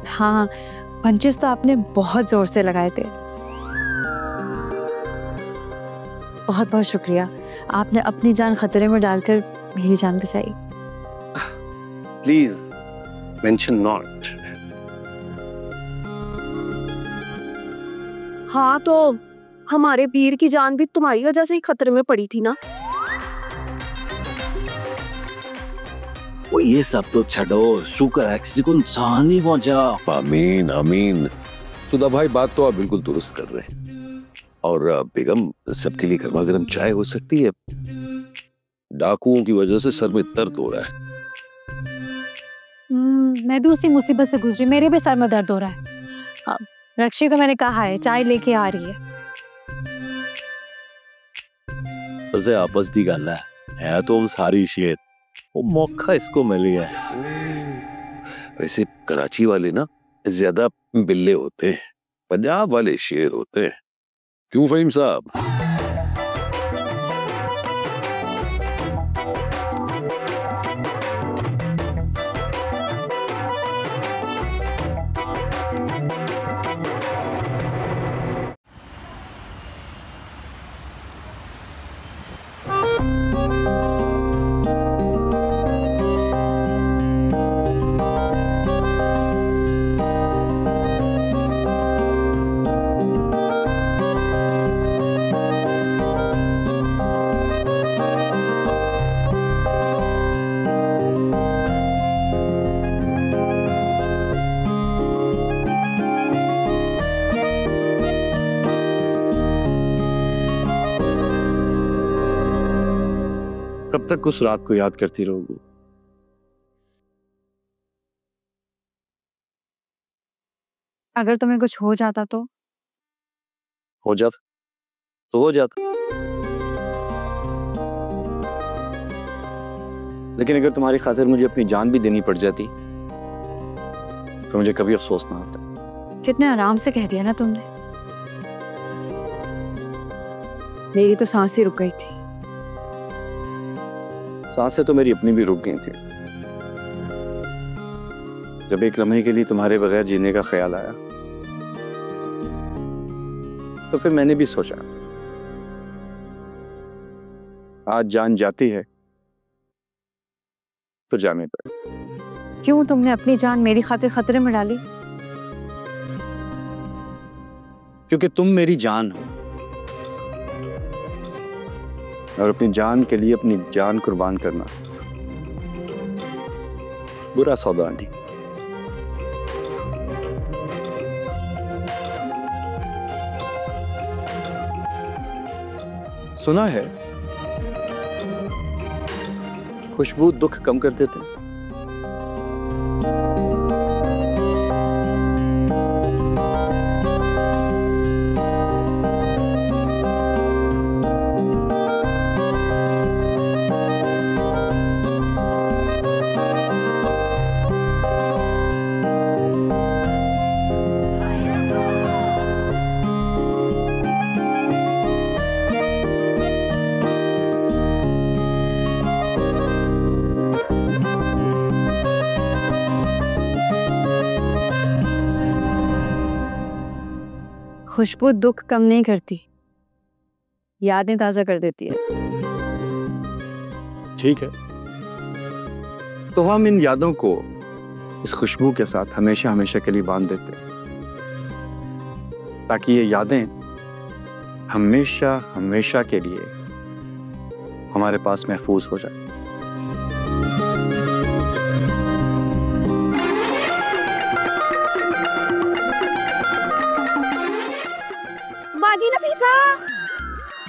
A: हाँ, पंचेस तो आपने बहुत जोर से लगाए थे। बहुत बहुत शुक्रिया, आपने अपनी जान खतरे में डालकर मेरी जान बचाई।
C: Please mention not.
L: हाँ तो हमारे वीर की जान भी तुम्हारी वजह से ही खतरे में पड़ी थी ना।
F: वो ये सब तो छड़ो, शुक्र है किसी को नुकसान नहीं पहुंचा।
G: आमीन आमीन। सुधा भाई बात तो आप बिल्कुल दुरुस्त कर रहे हैं। और बेगम, सबके लिए गर्मा गर्म चाय हो सकती है? डाकुओं की वजह से सर में दर्द हो रहा है।
B: मैं भी उसी मुसीबत से गुजरी, मेरे भी सर में दर्द हो रहा है। हाँ, रक्षी को मैंने कहा है चाय लेके आ रही है।
F: उसे आपस दी गल है तो हम सारी शेर, वो मौका इसको मिली है।
G: वैसे कराची वाले ना ज्यादा बिल्ले होते हैं, पंजाब वाले शेर होते हैं। क्यों फहीम साहब?
C: कब तक उस रात को याद करती रहोगी?
A: अगर तुम्हें कुछ हो जाता तो?
C: हो जाता तो हो जाता, लेकिन अगर तुम्हारी खातिर मुझे अपनी जान भी देनी पड़ जाती तो मुझे कभी अफसोस ना होता।
A: कितने आराम से कह दिया ना तुमने। मेरी तो सांसें रुक गई थी।
C: सांसें तो मेरी अपनी भी रुक गई थी जब एक लम्हे के लिए तुम्हारे बगैर जीने का ख्याल आया। तो फिर मैंने भी सोचा आज जान जाती है तो जाने दो।
A: क्यों तुमने अपनी जान मेरी खातिर खतरे में डाली?
C: क्योंकि तुम मेरी जान हो और अपनी जान के लिए अपनी जान कुर्बान करना बुरा सौदा नहीं। सुना है खुशबू दुख कम कर देते हैं।
A: खुशबू दुख कम नहीं करती, यादें ताजा कर देती है।
C: ठीक है, तो हम इन यादों को इस खुशबू के साथ हमेशा हमेशा के लिए बांध देते हैं, ताकि ये यादें हमेशा हमेशा के लिए हमारे पास महफूज हो जाए।
B: बाजी नफीसा,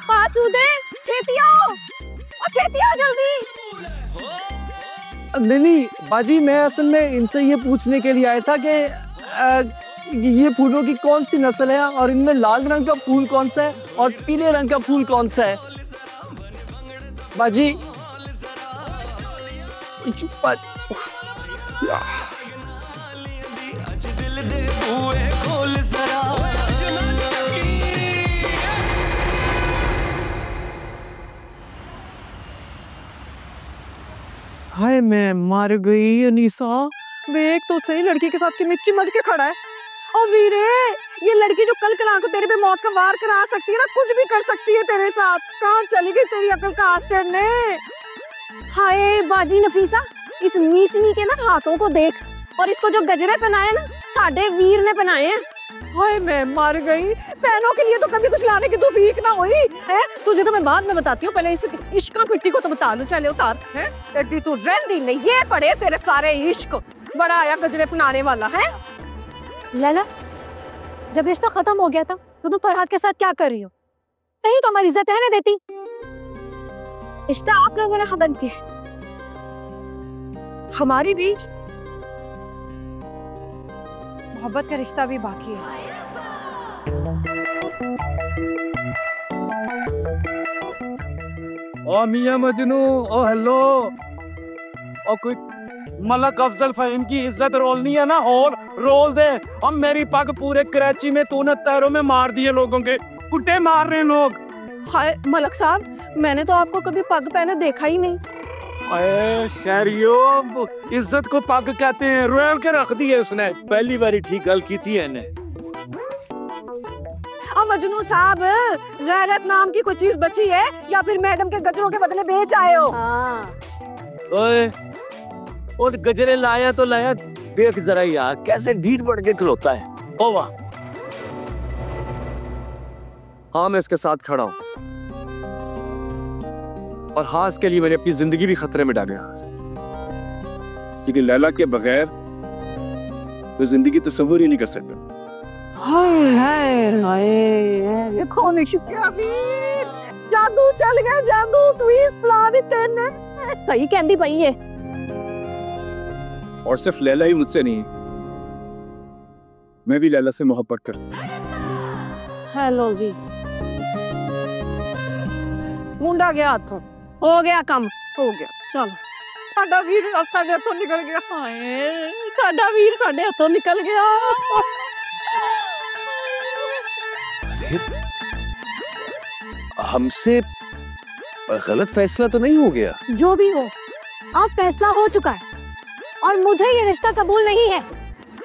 B: मासूदे, छेती आओ और छेती आओ जल्दी।
E: नहीं बाजी, मैं असल में इनसे ये पूछने के लिए आया था कि ये फूलों की कौन सी नस्ल है और इनमें लाल रंग का फूल कौन सा है और पीले रंग का फूल कौन सा है। बाजी हाय मैं मर गई अनीसा। देख तो सही, लड़की के साथ कितनी चिमट के खड़ा है। और वीरे, ये लड़की जो कल कला को तेरे पे मौत का वार करा सकती है ना, कुछ भी कर सकती है तेरे साथ। कहाँ चली गई तेरी अकल का हाथ चढ़ने।
B: हाय बाजी नफीसा, इस मीसनी के ना हाथों को देख, और इसको जो गजरे पहनाए ना साडे वीर ने पहनाए हैं।
E: हाय मैं मर गई। बहनों के लिए तो कभी कुछ लाने की तौफीक ना हुई है। तुझे तो मैं बाद में बताती हूँ, पहले इस इश्क पिट्टी को तो बता लूं। चले उतार है एडी, तू रहती नहीं। ये पड़े तेरे सारे इश्क, बड़ा आया गजरे पहनाने वाला है।
B: लैला, जब रिश्ता खत्म हो गया था तो तुम फरहाद के साथ क्या कर रही हो? कहीं तो हमारी इज्जत रहने देती। रिश्ता आप लोगों ने खत्म किया, हमारी बीच
A: मोहब्बत का रिश्ता भी बाकी है।
K: ओ मियां मजनू, ओ हेलो। और कोई मलक अफजल फहीम की इज्जत रोलनी है ना, और रोल दे। और मेरी पग पूरे कराची में तूने तैरों में मार दिए, लोगों के कुत्ते मार रहे हैं लोग।
L: हाय मलक साहब, मैंने तो आपको कभी पग पहने देखा ही नहीं।
K: अरे शहरियों, इज्जत को पग कहते हैं। रोल के रख दिए उसने। पहली बारी ठीक गल की थी इन्हें।
E: मजनू साहब, गैरत नाम की कोई चीज बची है या फिर मैडम के गजरों के बदले बेच आए हो?
F: ओए, और गजरे लाया तो लाया, देख जरा यार कैसे ढीठ बढ़ के खलोता है। ओ वाह।
C: हाँ, मैं इसके साथ खड़ा हूं, और हाँ, इसके लिए मैंने अपनी जिंदगी भी खतरे में डाली।
G: किसी की लैला के बगैर तो जिंदगी तस्वीर ही नहीं कर सकता।
E: हाय हाय हाय, ये कौन है? वीर, जादू चल गया, जादू ट्वीस्ट प्ला दी तेने।
L: सही कहती पई है।
G: और सिर्फ लैला ही मुझसे नहीं, मैं भी लैला से मोहब्बत करता।
L: हेलो जी,
E: मुंडा गया हाथों,
L: हो गया काम,
E: हो गया।
L: चलो।
E: साडा वीर साडे हाथों निकल गया।
L: हाय, साडा वीर साडे हाथों निकल गया।
G: हमसे गलत फैसला तो नहीं हो गया?
B: जो भी हो, अब फैसला हो चुका है और मुझे ये रिश्ता कबूल नहीं है।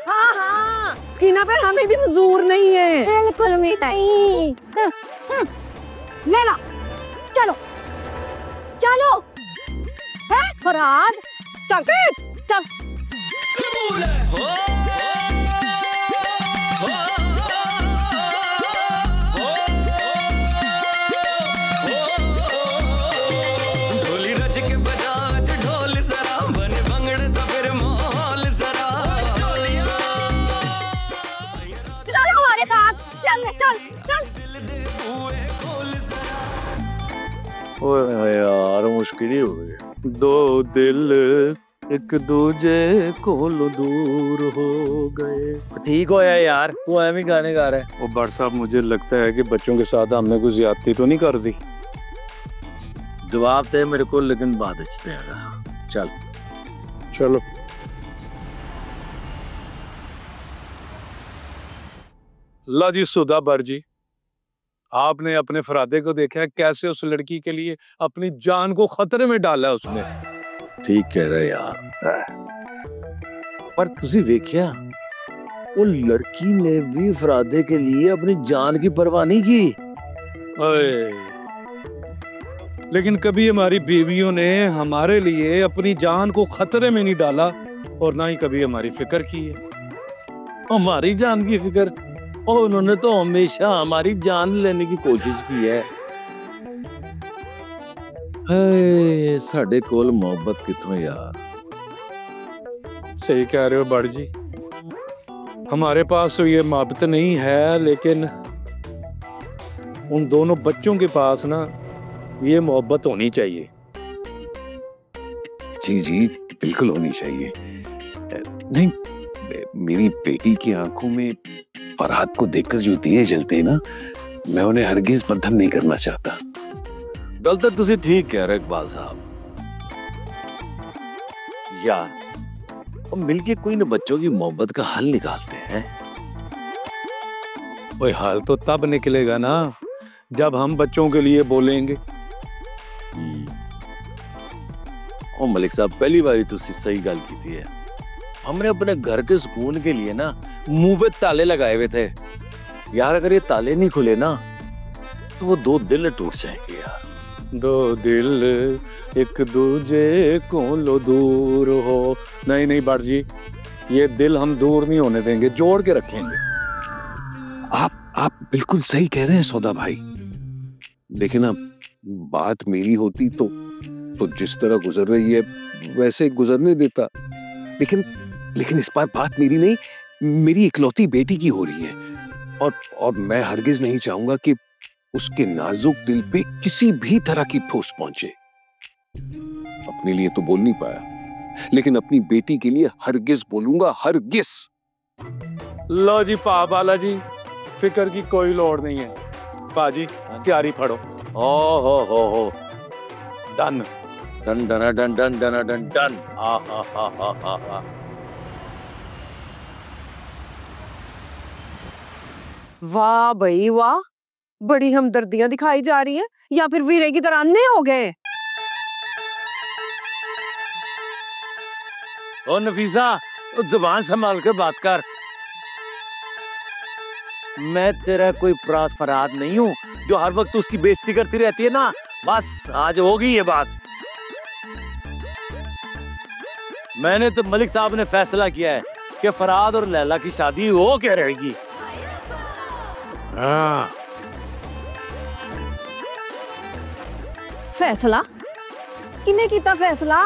E: हाँ हाँ, स्कीना पर हमें भी मंजूर नहीं है।
B: बिल्कुल नहीं। लैला, चलो चलो। है फरहाद,
E: चलते
B: चल।
F: ओए यार मुश्किल ही हो गई। दो दिल एक दूजे को दूर हो गए।
J: ठीक हो यार, तू एम ही गाने गा रहा है।
F: वो बड़ साहब, मुझे लगता है कि बच्चों के साथ हमने कुछ ज्यादती तो नहीं कर दी।
J: जवाब दे मेरे को, लेकिन बाद अच्छे देगा। चल
C: चलो।
F: ला जी सुधा बर जी, आपने अपने फरादे को देखा है कैसे उस लड़की के लिए अपनी जान को खतरे में डाला है उसने। ठीक कह रहे यार, पर तुसी वेख्या वो लड़की ने भी फरादे के लिए अपनी जान की परवाह नहीं की। लेकिन कभी हमारी बीवियों ने हमारे लिए अपनी जान को खतरे में नहीं डाला और ना ही कभी हमारी फिक्र की है। हमारी जान की फिक्र, और उन्होंने तो हमेशा हमारी जान लेने की कोशिश की है। साडे कोल मोहब्बत कितों यार। सही कह रहे हो बड़ जी, हमारे पास तो ये मोहब्बत नहीं है, लेकिन उन दोनों बच्चों के पास ना ये मोहब्बत होनी चाहिए।
G: जी जी बिल्कुल होनी चाहिए। नहीं, मेरी बेटी की आंखों में फरहाद को देखकर जो दिए जलते हैं ना, मैं उन्हें हरगिज बंधन नहीं करना चाहता।
F: गल तो तुसी ठीक कह रहे इकबाल साहब। यार मिलके कोई ना बच्चों की मोहब्बत का हल निकालते हैं। वो हल तो तब निकलेगा ना जब हम बच्चों के लिए बोलेंगे। ओ मलिक साहब, पहली बारी तुसी सही गल की थी है। हमने अपने घर के सुकून के लिए ना मुंह पे ताले लगाए हुए थे यार। अगर ये ताले नहीं खुले ना तो वो दो दिल टूट जाएंगे यार। दो दिल एक दूजे को लो दूर हो। नहीं नहीं बड़ जी, ये दिल हम दूर नहीं होने देंगे, जोड़ के रखेंगे।
G: आप बिल्कुल सही कह रहे हैं सौदा भाई। देखिए ना, बात मेरी होती तो जिस तरह गुजर रही है वैसे गुजरने देता, लेकिन इस बार बात मेरी नहीं, मेरी इकलौती बेटी की हो रही है। और मैं हरगिज नहीं चाहूंगा कि उसके नाजुक दिल पे किसी भी तरह की ठोस पहुंचे। अपने लिए तो बोल नहीं पाया, लेकिन अपनी बेटी के लिए हरगिज बोलूंगा, हरगिज।
F: लो जी बाला जी, फिक्र की कोई लोड़ नहीं है। पाजी तैयारी फड़ो। हो done done done done done done done done.
E: वाह भाई वाह, बड़ी हमदर्दियां दिखाई जा रही हैं, या फिर वीरे की तरह अन्ने हो गए।
F: ओ नफीसा, जुबान संभाल कर बात कर। मैं तेरा कोई परास फराद नहीं हूँ जो हर वक्त उसकी बेइज्जती करती रहती है ना। बस आज होगी ये बात। मैंने तो मलिक साहब ने फैसला किया है कि फराद और लैला की शादी हो क्या रहेगी। हाँ।
E: फैसला किने कीता फैसला?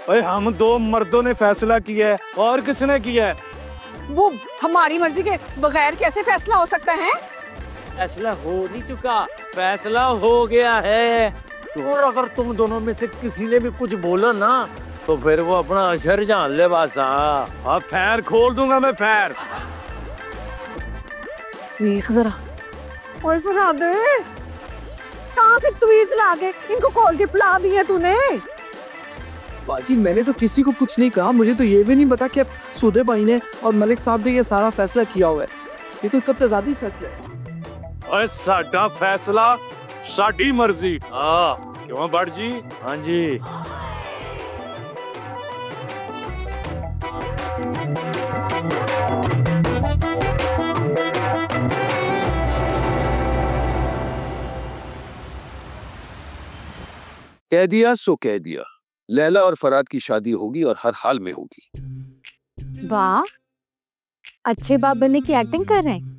F: ओए हम दो मर्दों ने फैसला किया है, और किसने किया है?
E: वो हमारी मर्जी के बगैर कैसे फैसला हो सकता है?
F: फैसला हो नहीं चुका, फैसला हो गया है। और अगर तुम दोनों में से किसी ने भी कुछ बोला ना तो फिर वो अपना अशर जान ले। बस हाँ, फैर खोल दूंगा मैं, फैर।
E: देख जरा, ओए फरादे, कहाँ से तवीज लाके इनको खोल के पिला दिया तूने?
M: बाजी मैंने तो किसी को कुछ नहीं कहा, मुझे तो ये भी नहीं पता कि सूदे भाई ने और मलिक साहब ने ये सारा फैसला किया हुआ है। ये तो कब तजादी फैसला है।
F: ओए साडा फैसला, साडी मर्जी। हाँ क्यों बड़ जी? हाँ जी।
G: कह दिया सो कह दिया, लैला और फराद की शादी होगी और हर हाल में होगी।
B: वाह, अच्छे बाप बनने की एक्टिंग कर रहे हैं।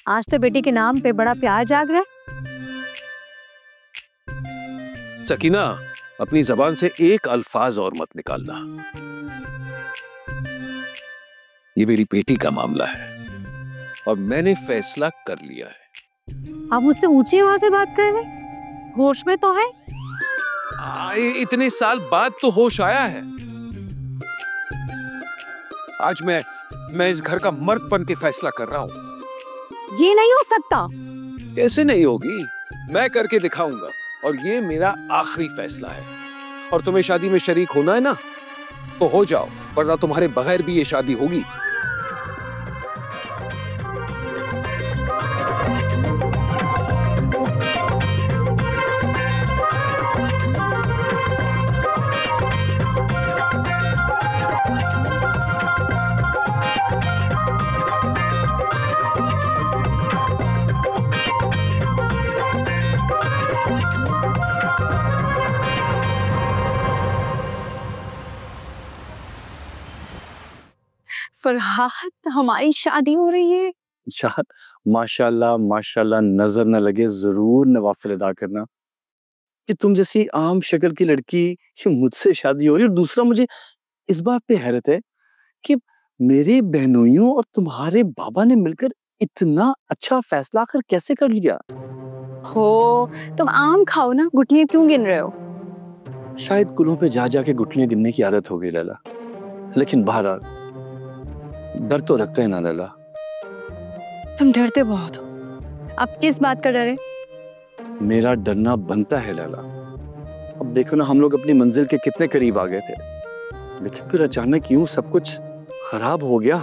B: आज तो बेटी के नाम पे बड़ा प्यार जाग रहा है।
G: सकीना, अपनी जबान से एक अल्फाज और मत निकालना। ये मेरी बेटी का मामला है और मैंने फैसला कर लिया है।
B: आप मुझसे ऊंची आवाज से बात कर रहे हैं? होश में तो है?
G: इतने साल बाद तो होश आया है। आज मैं इस घर का मर्द बन के फैसला कर रहा हूँ।
B: ये नहीं हो सकता।
G: कैसे नहीं होगी? मैं करके दिखाऊंगा और ये मेरा आखिरी फैसला है। और तुम्हें शादी में शरीक होना है ना, तो हो जाओ, वरना तुम्हारे बगैर भी ये शादी होगी।
A: फरहाद, हमारी शादी हो रही है।
C: माशाल्लाह माशाल्लाह, नजर न लगे जरूर नवाफिल अदा करना कि तुम जैसी आम शक्ल की लड़की ये मुझसे शादी हो रही है। और दूसरा, मुझे इस बात पे हैरत है कि मेरे बहनोइयों और तुम्हारे बाबा ने मिलकर इतना अच्छा फैसला आखिर कैसे कर लिया।
A: हो, तुम आम खाओ ना, गुठलियां क्यों गिन रहे हो?
C: शायद कुलों पे जा जाके गुठलियां गिनने की आदत हो गई लैला, लेकिन बहरहाल डर तो लगता है ना लैला।
A: तुम डरते बहुत हो। अब किस बात का डर है?
C: मेरा डरना बनता है लैला। अब देखो ना, हम लोग अपनी मंजिल के कितने करीब आ गए थे, लेकिन फिर अचानक यूं सब कुछ खराब हो गया,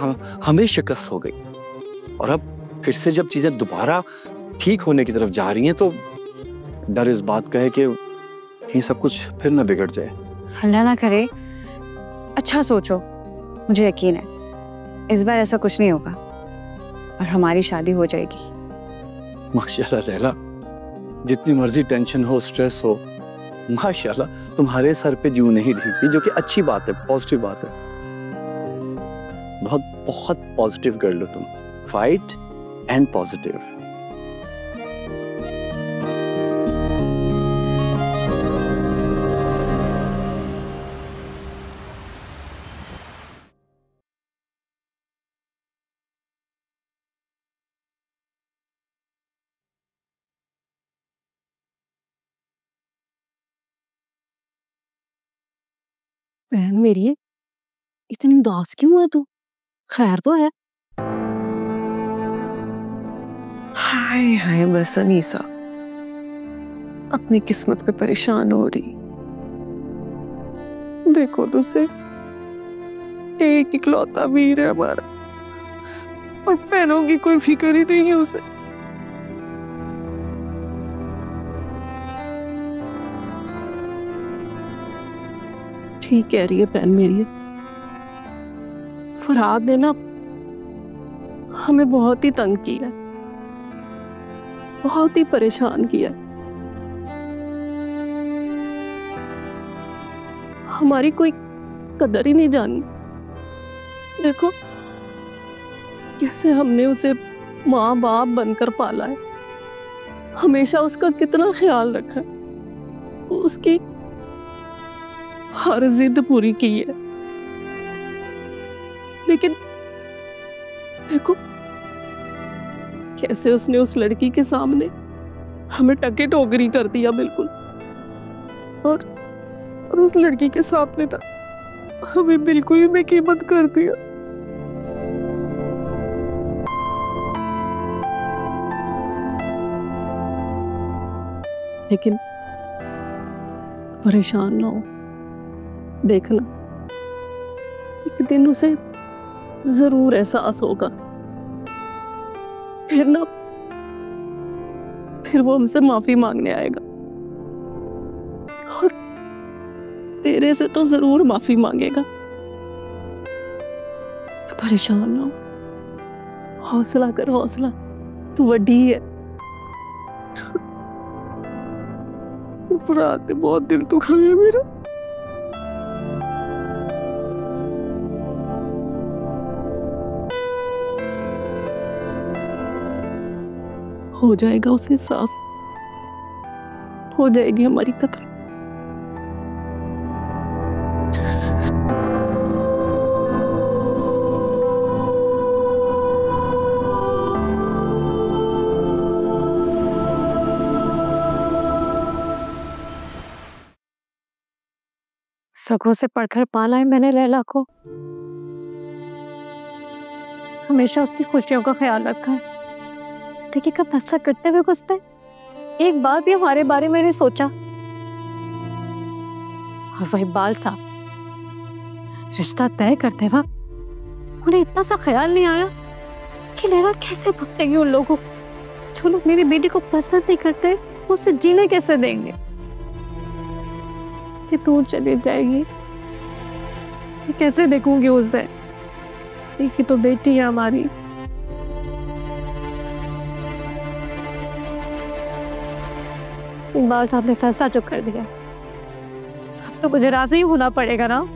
C: हमें शिकस्त हो गई। और अब फिर से जब चीजें दोबारा ठीक होने की तरफ जा रही हैं, तो डर इस बात का है कि कहीं सब कुछ फिर ना बिगड़ जाए।
A: अल्लाह ना करे। अच्छा सोचो, मुझे यकीन है इस बार ऐसा कुछ नहीं होगा और हमारी शादी हो जाएगी।
C: माशाल्लाह लैला, जितनी मर्जी टेंशन हो, स्ट्रेस हो, माशाल्लाह तुम्हारे सर पे जूं नहीं दिखती, जो कि अच्छी बात है, पॉजिटिव बात है। बहुत बहुत पॉजिटिव गर्ल हो तुम। Fight and positive.
L: बहन मेरी, इतनी उदास क्यों है तू? खैर तो है?
E: हाय हाय, बस अनीसा अपनी किस्मत पे परेशान हो रही। देखो तो से, एक इकलौता वीर है हमारा, और बहनों की कोई फिक्र ही नहीं है उसे। ठीक कह रही है बहन मेरी। फरहाद ने ना हमें बहुत ही तंग किया, बहुत ही परेशान किया। हमारी कोई कदर ही नहीं जानी। देखो कैसे हमने उसे माँ बाप बनकर पाला है, हमेशा उसका कितना ख्याल रखा है, उसकी हर जिद पूरी की है। लेकिन देखो कैसे उसने उस लड़की के सामने हमें टके टोकरी कर दिया बिल्कुल। और उस लड़की के सामने ना हमें बिल्कुल ही बेकीमत कर दिया। लेकिन परेशान ना हो, देखना एक दिन उसे जरूर एहसास होगा। फिर वो हमसे माफी मांगने आएगा, और तेरे से तो जरूर माफी मांगेगा। तो परेशान ना हो, हौसला कर, हौसला, तू वड्डी है। फरहाद ने बहुत दिल दुखाया मेरा। हो जाएगा उसे एहसास, हो जाएगी हमारी कत्ल।
B: सगों से पढ़कर पाला है मैंने लैला को। हमेशा उसकी खुशियों का ख्याल रखा है। जिंदगी का फैसला करते हुए उसने एक बार भी हमारे बारे में नहीं सोचा। और वही बाल साहब रिश्ता तय करते वक्त उन्हें इतना सा ख्याल नहीं आया कि लैला कैसे भुगतेगी उन लोगों जो लोग मेरी बेटी को पसंद नहीं करते, उसे जीने कैसे देंगे। कि दूर चली जाएगी, मैं कैसे देखूंगी उस दिन। एक ही तो बेटी है हमारी। इकबाल साहब ने फैसला जो कर दिया, अब तो मुझे राजी ही होना पड़ेगा ना।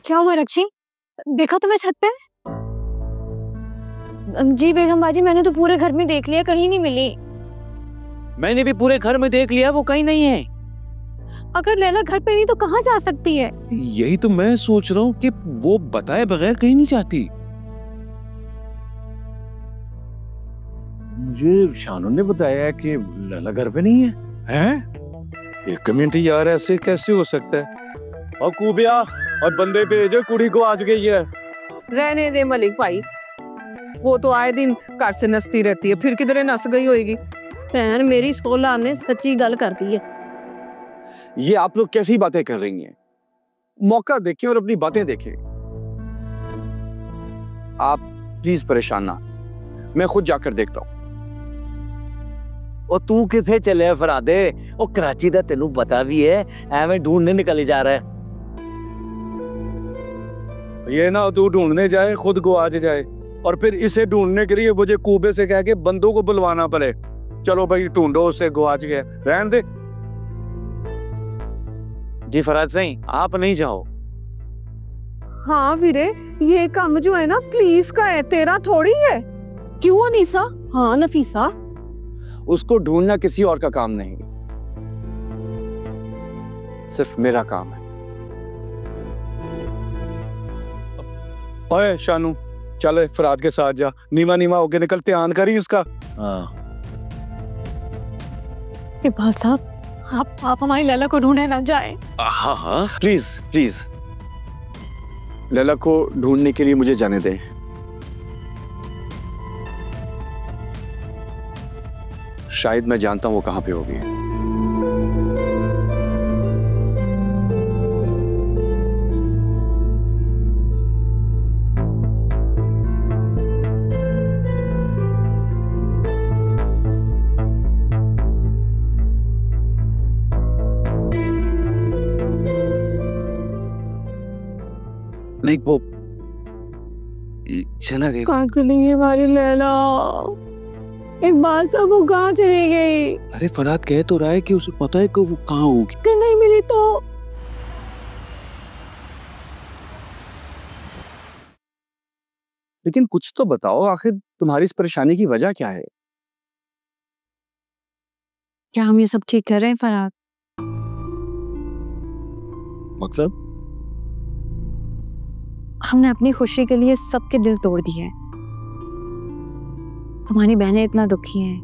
B: क्या हुआ रक्षी, देखा तुम्हें छत पे? जी बेगम बाजी, मैंने तो पूरे घर में देख लिया, कहीं नहीं मिली।
F: मैंने भी पूरे घर में देख लिया, वो कहीं नहीं है।
B: अगर लैला घर पे नहीं तो कहाँ जा सकती है?
F: यही तो मैं सोच रहा हूँ कि वो बताए बगैर कहीं नहीं जाती। मुझे शानू ने बताया कि लैला घर पे नहीं है। हैं? एक मिनट यार, ऐसे कैसे हो सकता है? और कूबिया और बंदे भेजो, कुड़ी को आज गई है।
E: रहने दे मलिक भाई, वो तो आए दिन घर से नसती रहती है, फिर किधरे नस गई होगी।
L: भैन मेरी सोला ने सच्ची गल कर दी है।
C: ये आप लोग कैसी बातें कर रही हैं? मौका देखें और अपनी बातें देखें। आप प्लीज परेशान ना, मैं खुद जाकर देखता हूँ।
F: और तू किथे चले फरादे? ओ कराची दा तेनू पता भी है, एवें ढूंढने निकले जा रहा है। ये ना तू ढूंढने जाए खुद को आज जाए, और फिर इसे ढूंढने के लिए मुझे कूबे से कह के बंदों को बुलवाना पड़े। चलो भाई ढूंढो, उससे गुआच गया, रहने दे। जी फराद सही, आप नहीं जाओ।
E: हाँ वीरे, ये काम जो है ना प्लीज का है, तेरा थोड़ी है। क्यों अनीसा?
L: हाँ नफीसा,
C: उसको ढूंढना किसी और का काम नहीं, सिर्फ मेरा काम है।
F: ओए शानू, चल फराद के साथ जा, नीमा नीमा होके निकल, ध्यान करी उसका।
B: इकबाल साहब, आप हमारी लैला को ढूंढने ना जाए।
C: हाँ हाँ प्लीज प्लीज, लैला को ढूंढने के लिए मुझे जाने दें। शायद मैं जानता हूं वो कहां पे होगी।
F: नहीं वो चला गई।
B: कहाँ चली गई हमारी लैला? इकबाल साहब वो कहाँ चली गई?
F: अरे फराद कह तो रहा है कि उसे पता है कि वो कहाँ होगी।
B: कि नहीं मिली तो?
C: लेकिन कुछ तो बताओ, आखिर तुम्हारी इस परेशानी की वजह क्या है?
A: क्या हम ये सब ठीक कर रहे हैं फराद?
C: मतलब?
A: हमने अपनी खुशी के लिए सबके दिल तोड़ दिए। तुम्हारी बहनें इतना दुखी हैं,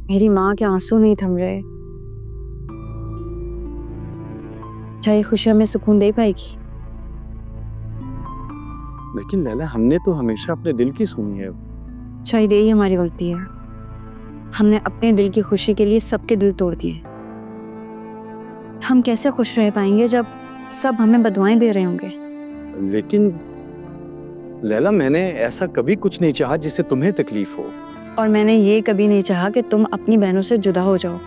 A: मेरी माँ के आंसू नहीं थम रहे। क्या ये खुशी हमें सुकून दे पाएगी?
C: लेकिन लैला, हमने तो हमेशा अपने दिल की सुनी है।
A: शायद यही हमारी गलती है, हमने अपने दिल की खुशी के लिए सबके दिल तोड़ दिए। हम कैसे खुश रह पाएंगे जब सब हमें बदुआएं दे रहे होंगे?
C: लेकिन लैला, मैंने ऐसा कभी कुछ नहीं चाहा जिससे तुम्हें तकलीफ हो।
A: और मैंने ये कभी नहीं चाहा कि तुम अपनी बहनों से जुदा हो जाओ।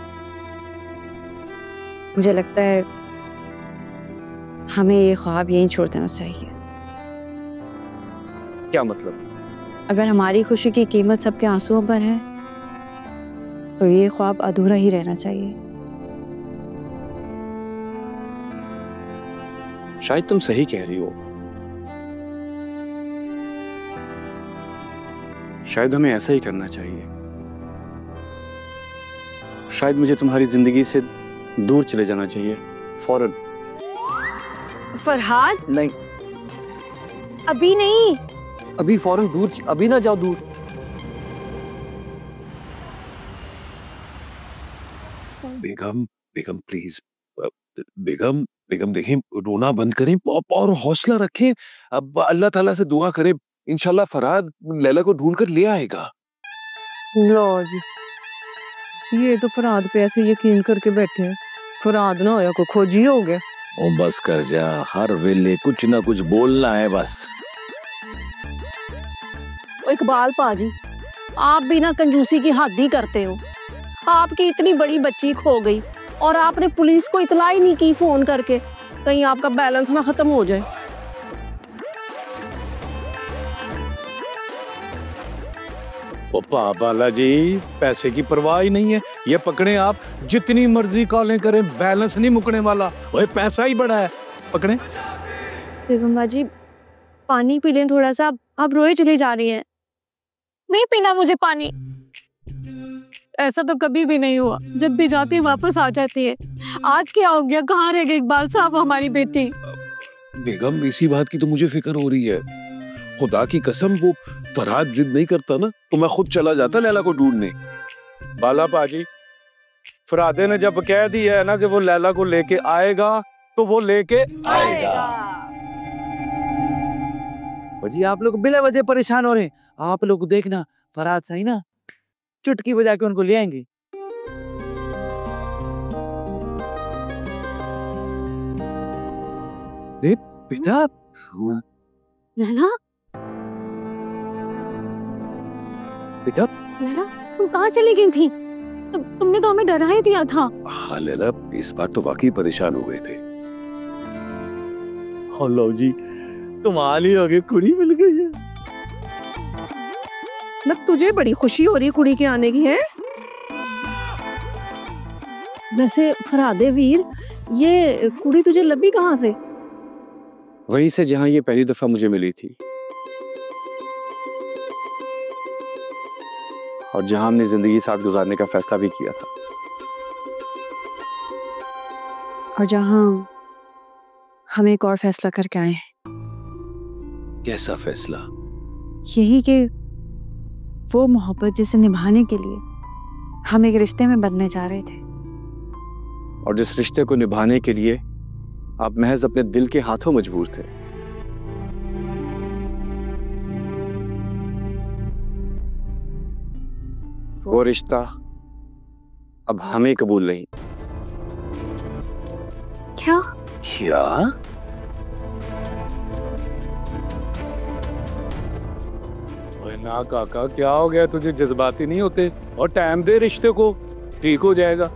A: मुझे लगता है हमें ये ख्वाब यहीं छोड़ देना चाहिए।
C: क्या मतलब?
A: अगर हमारी खुशी की कीमत सबके आंसुओं पर है तो ये ख्वाब अधूरा ही रहना चाहिए।
C: शायद तुम सही कह रही हो। शायद हमें ऐसा ही करना चाहिए। शायद मुझे तुम्हारी जिंदगी से दूर चले जाना चाहिए, फौरन।
A: फरहाद,
M: नहीं,
A: अभी नहीं।
M: अभी फौरन दूर, अभी ना जाओ दूर।
G: बेगम, बेगम प्लीज, बेगम, बेगम देखिए, रोना बंद करें और हौसला रखें। अब अल्लाह ताला से दुआ करें, इंशाल्लाह फरहाद लैला को ढूंढ कर ले आएगा।
E: लो जी, ये तो फरहाद पे ऐसे यकीन करके बैठे हैं, फरहाद ना होया को खोजी हो गया।
F: ओ बस कर जा, हर वेले कुछ ना कुछ बोलना है बस।
L: इकबाल पाजी, आप भी ना कंजूसी की हद ही करते हो। आपकी इतनी बड़ी बच्ची खो गई और आपने पुलिस को इतला ही नहीं की फोन करके, कहीं आपका बैलेंस ना खत्म हो जाए।
C: ओ बाला जी, पैसे की परवाह ही नहीं है, ये पकड़े आप, जितनी मर्जी कॉलें करें, बैलेंस नहीं मुकने वाला। ओए पैसा ही बड़ा है, पकड़े।
B: बेगम बाजी, पानी पी लें थोड़ा सा, आप रोए चली जा रही हैं। नहीं पीना मुझे पानी। ऐसा तो कभी भी नहीं हुआ, जब भी जाती है वापस आ जाती है। आज क्या हो गया, कहाँ रह गए इकबाल साहब हमारी बेटी?
G: बेगम इसी बात की तो मुझे फिक्र हो रही है। खुदा की कसम, वो फरहाद जिद नहीं करता ना तो मैं खुद चला जाता लैला को ढूंढने।
K: बाला पाजी, फरहादे ने जब कह दिया है ना कि वो लैला को लेके आएगा तो वो लेके आएगा।
M: जी आप लोग बिला वजह परेशान हो रहे हैं। आप लोग देखना, फरहाद सही ना चुटकी बजा के उनको ले आएंगे।
C: बेटा,
B: लैला,
C: बेटा,
B: लैला, तुम कहाँ चली गई थी? तुमने तो हमें डरा ही दिया था।
G: हाँ लैला, इस बार तो वाकई परेशान हो गए थे।
F: हेलो जी, तुम्हारी आगे कुड़ी मिल गई है।
E: न तुझे बड़ी खुशी हो रही कुड़ी के आने की है?
L: वैसे फरहादे वीर, ये कुड़ी तुझे लभी कहाँ से?
C: वहीं से जहां ये पहली दफा मुझे मिली थी, और जहां हमने जिंदगी साथ गुजारने का फैसला भी किया था,
A: और जहां हम एक और फैसला करके आए हैं।
G: कैसा फैसला?
A: यही कि वो मोहब्बत जिसे निभाने के लिए हम एक रिश्ते में बंधने जा रहे थे,
C: और जिस रिश्ते को निभाने के लिए आप महज अपने दिल के हाथों मजबूर थे। वो रिश्ता अब हमें कबूल नहीं।
B: क्या?
G: क्या?
K: ना काका, क्या हो गया तुझे? जज्बाती नहीं होते और टाइम दे रिश्ते को, ठीक हो जाएगा।